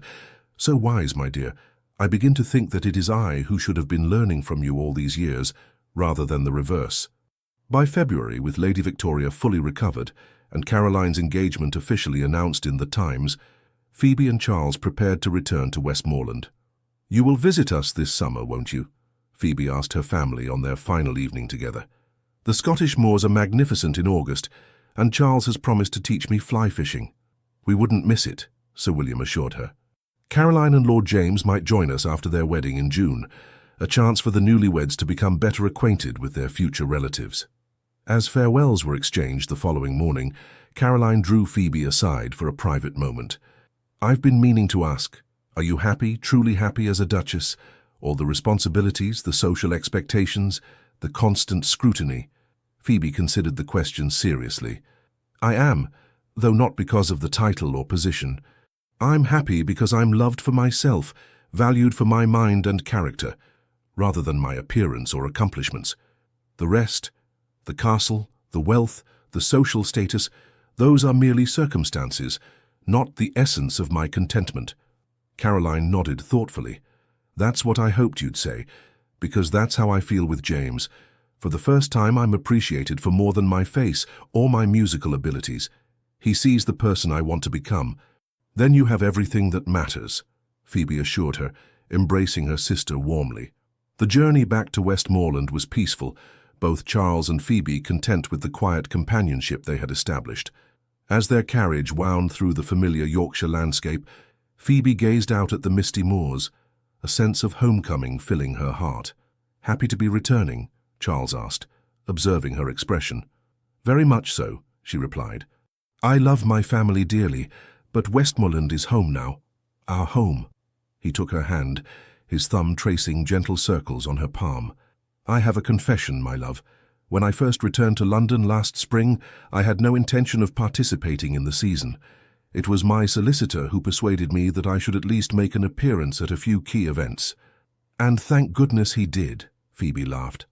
"So wise, my dear. I begin to think that it is I who should have been learning from you all these years, rather than the reverse." By February, with Lady Victoria fully recovered and Caroline's engagement officially announced in the Times, Phoebe and Charles prepared to return to Westmoreland. "You will visit us this summer, won't you?" Phoebe asked her family on their final evening together. "The Scottish moors are magnificent in August, and Charles has promised to teach me fly fishing." "We wouldn't miss it," Sir William assured her. Caroline and Lord James might join us after their wedding in June, a chance for the newlyweds to become better acquainted with their future relatives. As farewells were exchanged the following morning, Caroline drew Phoebe aside for a private moment. "I've been meaning to ask, are you happy, truly happy as a Duchess? All the responsibilities, the social expectations, the constant scrutiny?" Phoebe considered the question seriously. "I am, though not because of the title or position. I'm happy because I'm loved for myself, valued for my mind and character, rather than my appearance or accomplishments. The rest, the castle, the wealth, the social status, those are merely circumstances, not the essence of my contentment." Caroline nodded thoughtfully. "That's what I hoped you'd say, because that's how I feel with James. For the first time I'm appreciated for more than my face or my musical abilities. He sees the person I want to become." "Then you have everything that matters," Phoebe assured her, embracing her sister warmly. The journey back to Westmoreland was peaceful, both Charles and Phoebe content with the quiet companionship they had established. As their carriage wound through the familiar Yorkshire landscape, Phoebe gazed out at the misty moors, a sense of homecoming filling her heart. "Happy to be returning?" Charles asked, observing her expression. "Very much so," she replied. "I love my family dearly, but Westmoreland is home now. Our home." He took her hand, his thumb tracing gentle circles on her palm. "I have a confession, my love. When I first returned to London last spring, I had no intention of participating in the season. It was my solicitor who persuaded me that I should at least make an appearance at a few key events." "And thank goodness he did," Phoebe laughed.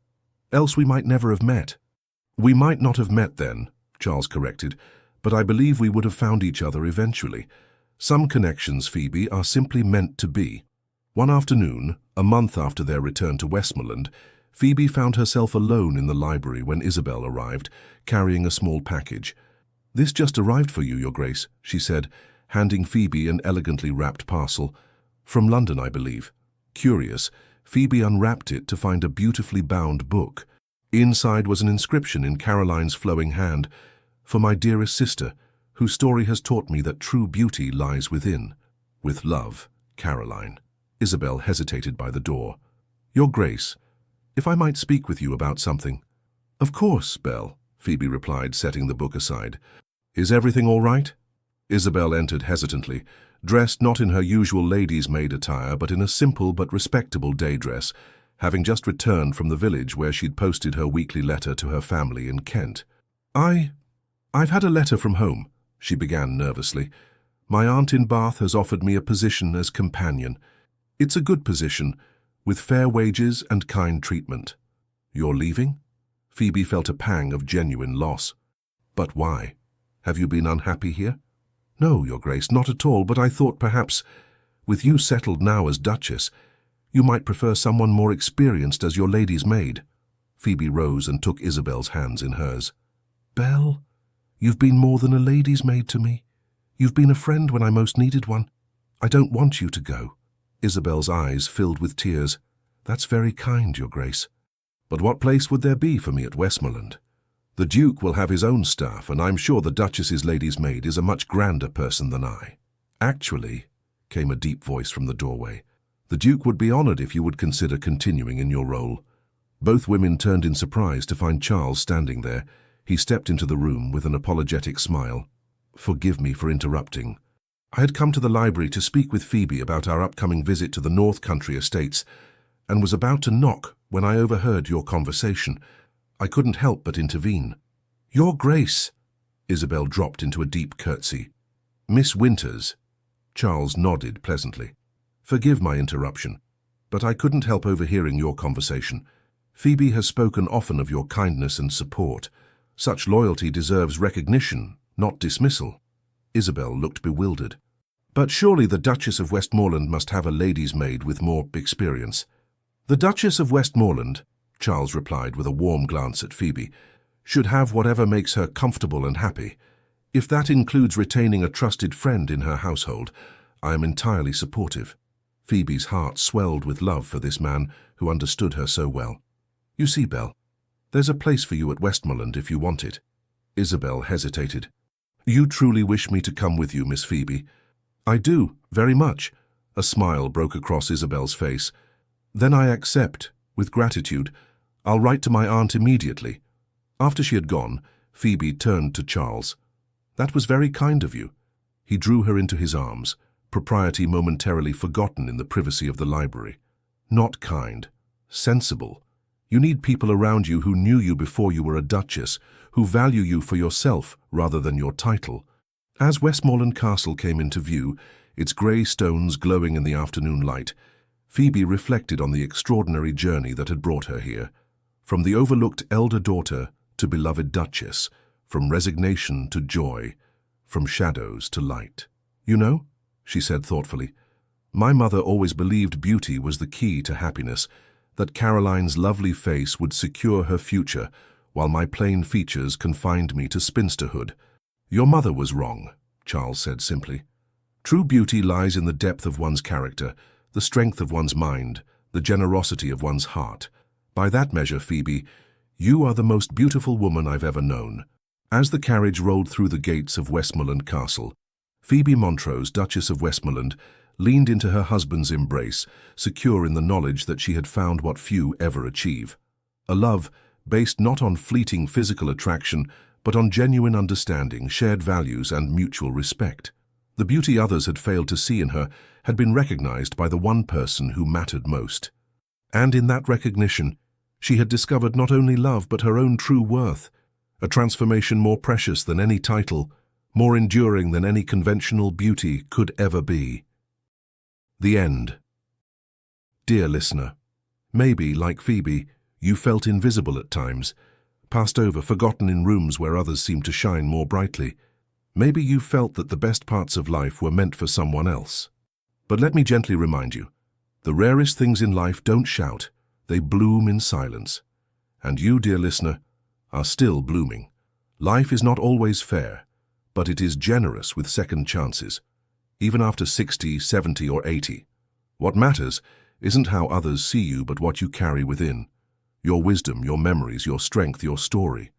"Else we might never have met." "We might not have met then," Charles corrected, "but I believe we would have found each other eventually. Some connections, Phoebe, are simply meant to be." One afternoon, a month after their return to Westmoreland, Phoebe found herself alone in the library when Isabel arrived, carrying a small package. "This just arrived for you, Your Grace," she said, handing Phoebe an elegantly wrapped parcel. "From London, I believe." Curious, Phoebe unwrapped it to find a beautifully bound book. Inside was an inscription in Caroline's flowing hand, "For my dearest sister, whose story has taught me that true beauty lies within. With love, Caroline." Isabel hesitated by the door. "Your Grace, if I might speak with you about something." "Of course, Belle," Phoebe replied, setting the book aside. "Is everything all right?" Isabel entered hesitantly, dressed not in her usual lady's-maid attire, but in a simple but respectable day dress, having just returned from the village where she'd posted her weekly letter to her family in Kent. I've had a letter from home," she began nervously. "My aunt in Bath has offered me a position as companion. It's a good position, with fair wages and kind treatment." "You're leaving?" Phoebe felt a pang of genuine loss. "But why? Have you been unhappy here?" "No, Your Grace, not at all, but I thought perhaps, with you settled now as Duchess, you might prefer someone more experienced as your lady's maid." Phoebe rose and took Isabel's hands in hers. "Belle, you've been more than a lady's maid to me. You've been a friend when I most needed one. I don't want you to go." Isabel's eyes filled with tears. "That's very kind, Your Grace. But what place would there be for me at Westmoreland? The Duke will have his own staff, and I'm sure the Duchess's lady's maid is a much grander person than I." "Actually," came a deep voice from the doorway, "the Duke would be honored if you would consider continuing in your role." Both women turned in surprise to find Charles standing there. He stepped into the room with an apologetic smile. "Forgive me for interrupting. I had come to the library to speak with Phoebe about our upcoming visit to the North Country estates, and was about to knock when I overheard your conversation. I couldn't help but intervene." "Your Grace!" Isabel dropped into a deep curtsy. "Miss Winters." Charles nodded pleasantly. "Forgive my interruption, but I couldn't help overhearing your conversation. Phoebe has spoken often of your kindness and support. Such loyalty deserves recognition, not dismissal." Isabel looked bewildered. But surely the Duchess of Westmoreland must have a lady's maid with more experience. The Duchess of Westmoreland, Charles replied with a warm glance at Phoebe, should have whatever makes her comfortable and happy. If that includes retaining a trusted friend in her household, I am entirely supportive. Phoebe's heart swelled with love for this man who understood her so well. You see, Belle, there's a place for you at Westmoreland if you want it. Isabel hesitated. You truly wish me to come with you, Miss Phoebe? I do, very much. A smile broke across Isabel's face. Then I accept, with gratitude. I'll write to my aunt immediately. After she had gone, Phoebe turned to Charles. That was very kind of you. He drew her into his arms, propriety momentarily forgotten in the privacy of the library. Not kind, sensible. You need people around you who knew you before you were a duchess, who value you for yourself rather than your title. As Westmoreland Castle came into view, its grey stones glowing in the afternoon light, Phoebe reflected on the extraordinary journey that had brought her here. From the overlooked elder daughter to beloved duchess, from resignation to joy, from shadows to light. You know, she said thoughtfully, my mother always believed beauty was the key to happiness, that Caroline's lovely face would secure her future, while my plain features confined me to spinsterhood. Your mother was wrong, Charles said simply. True beauty lies in the depth of one's character, the strength of one's mind, the generosity of one's heart. By that measure, Phoebe, you are the most beautiful woman I've ever known. As the carriage rolled through the gates of Westmoreland Castle, Phoebe Montrose, Duchess of Westmoreland, leaned into her husband's embrace, secure in the knowledge that she had found what few ever achieve. A love based not on fleeting physical attraction, but on genuine understanding, shared values, and mutual respect. The beauty others had failed to see in her had been recognized by the one person who mattered most. And in that recognition, she had discovered not only love but her own true worth, a transformation more precious than any title, more enduring than any conventional beauty could ever be. The end. Dear listener, maybe, like Phoebe, you felt invisible at times, passed over, forgotten in rooms where others seemed to shine more brightly. Maybe you felt that the best parts of life were meant for someone else. But let me gently remind you, the rarest things in life don't shout, they bloom in silence. And you, dear listener, are still blooming. Life is not always fair, but it is generous with second chances, even after 60, 70, or 80. What matters isn't how others see you, but what you carry within. Your wisdom, your memories, your strength, your story.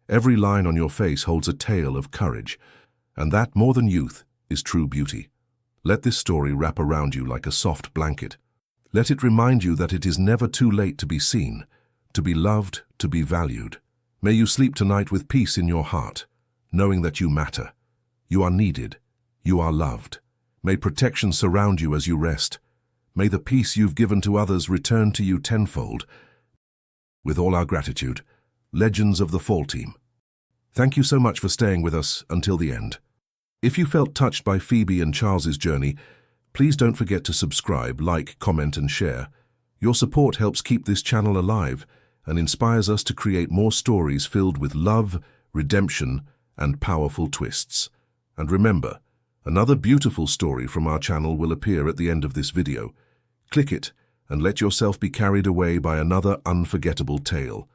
Every line on your face holds a tale of courage, and that, more than youth, is true beauty. Let this story wrap around you like a soft blanket. Let it remind you that it is never too late to be seen, to be loved, to be valued. May you sleep tonight with peace in your heart, knowing that you matter. You are needed. You are loved. May protection surround you as you rest. May the peace you've given to others return to you tenfold. With all our gratitude, Legends of the Fall Team. Thank you so much for staying with us until the end. If you felt touched by Phoebe and Charles's journey, please don't forget to subscribe, like, comment, and share. Your support helps keep this channel alive and inspires us to create more stories filled with love, redemption, and powerful twists. And remember, another beautiful story from our channel will appear at the end of this video. Click it and let yourself be carried away by another unforgettable tale.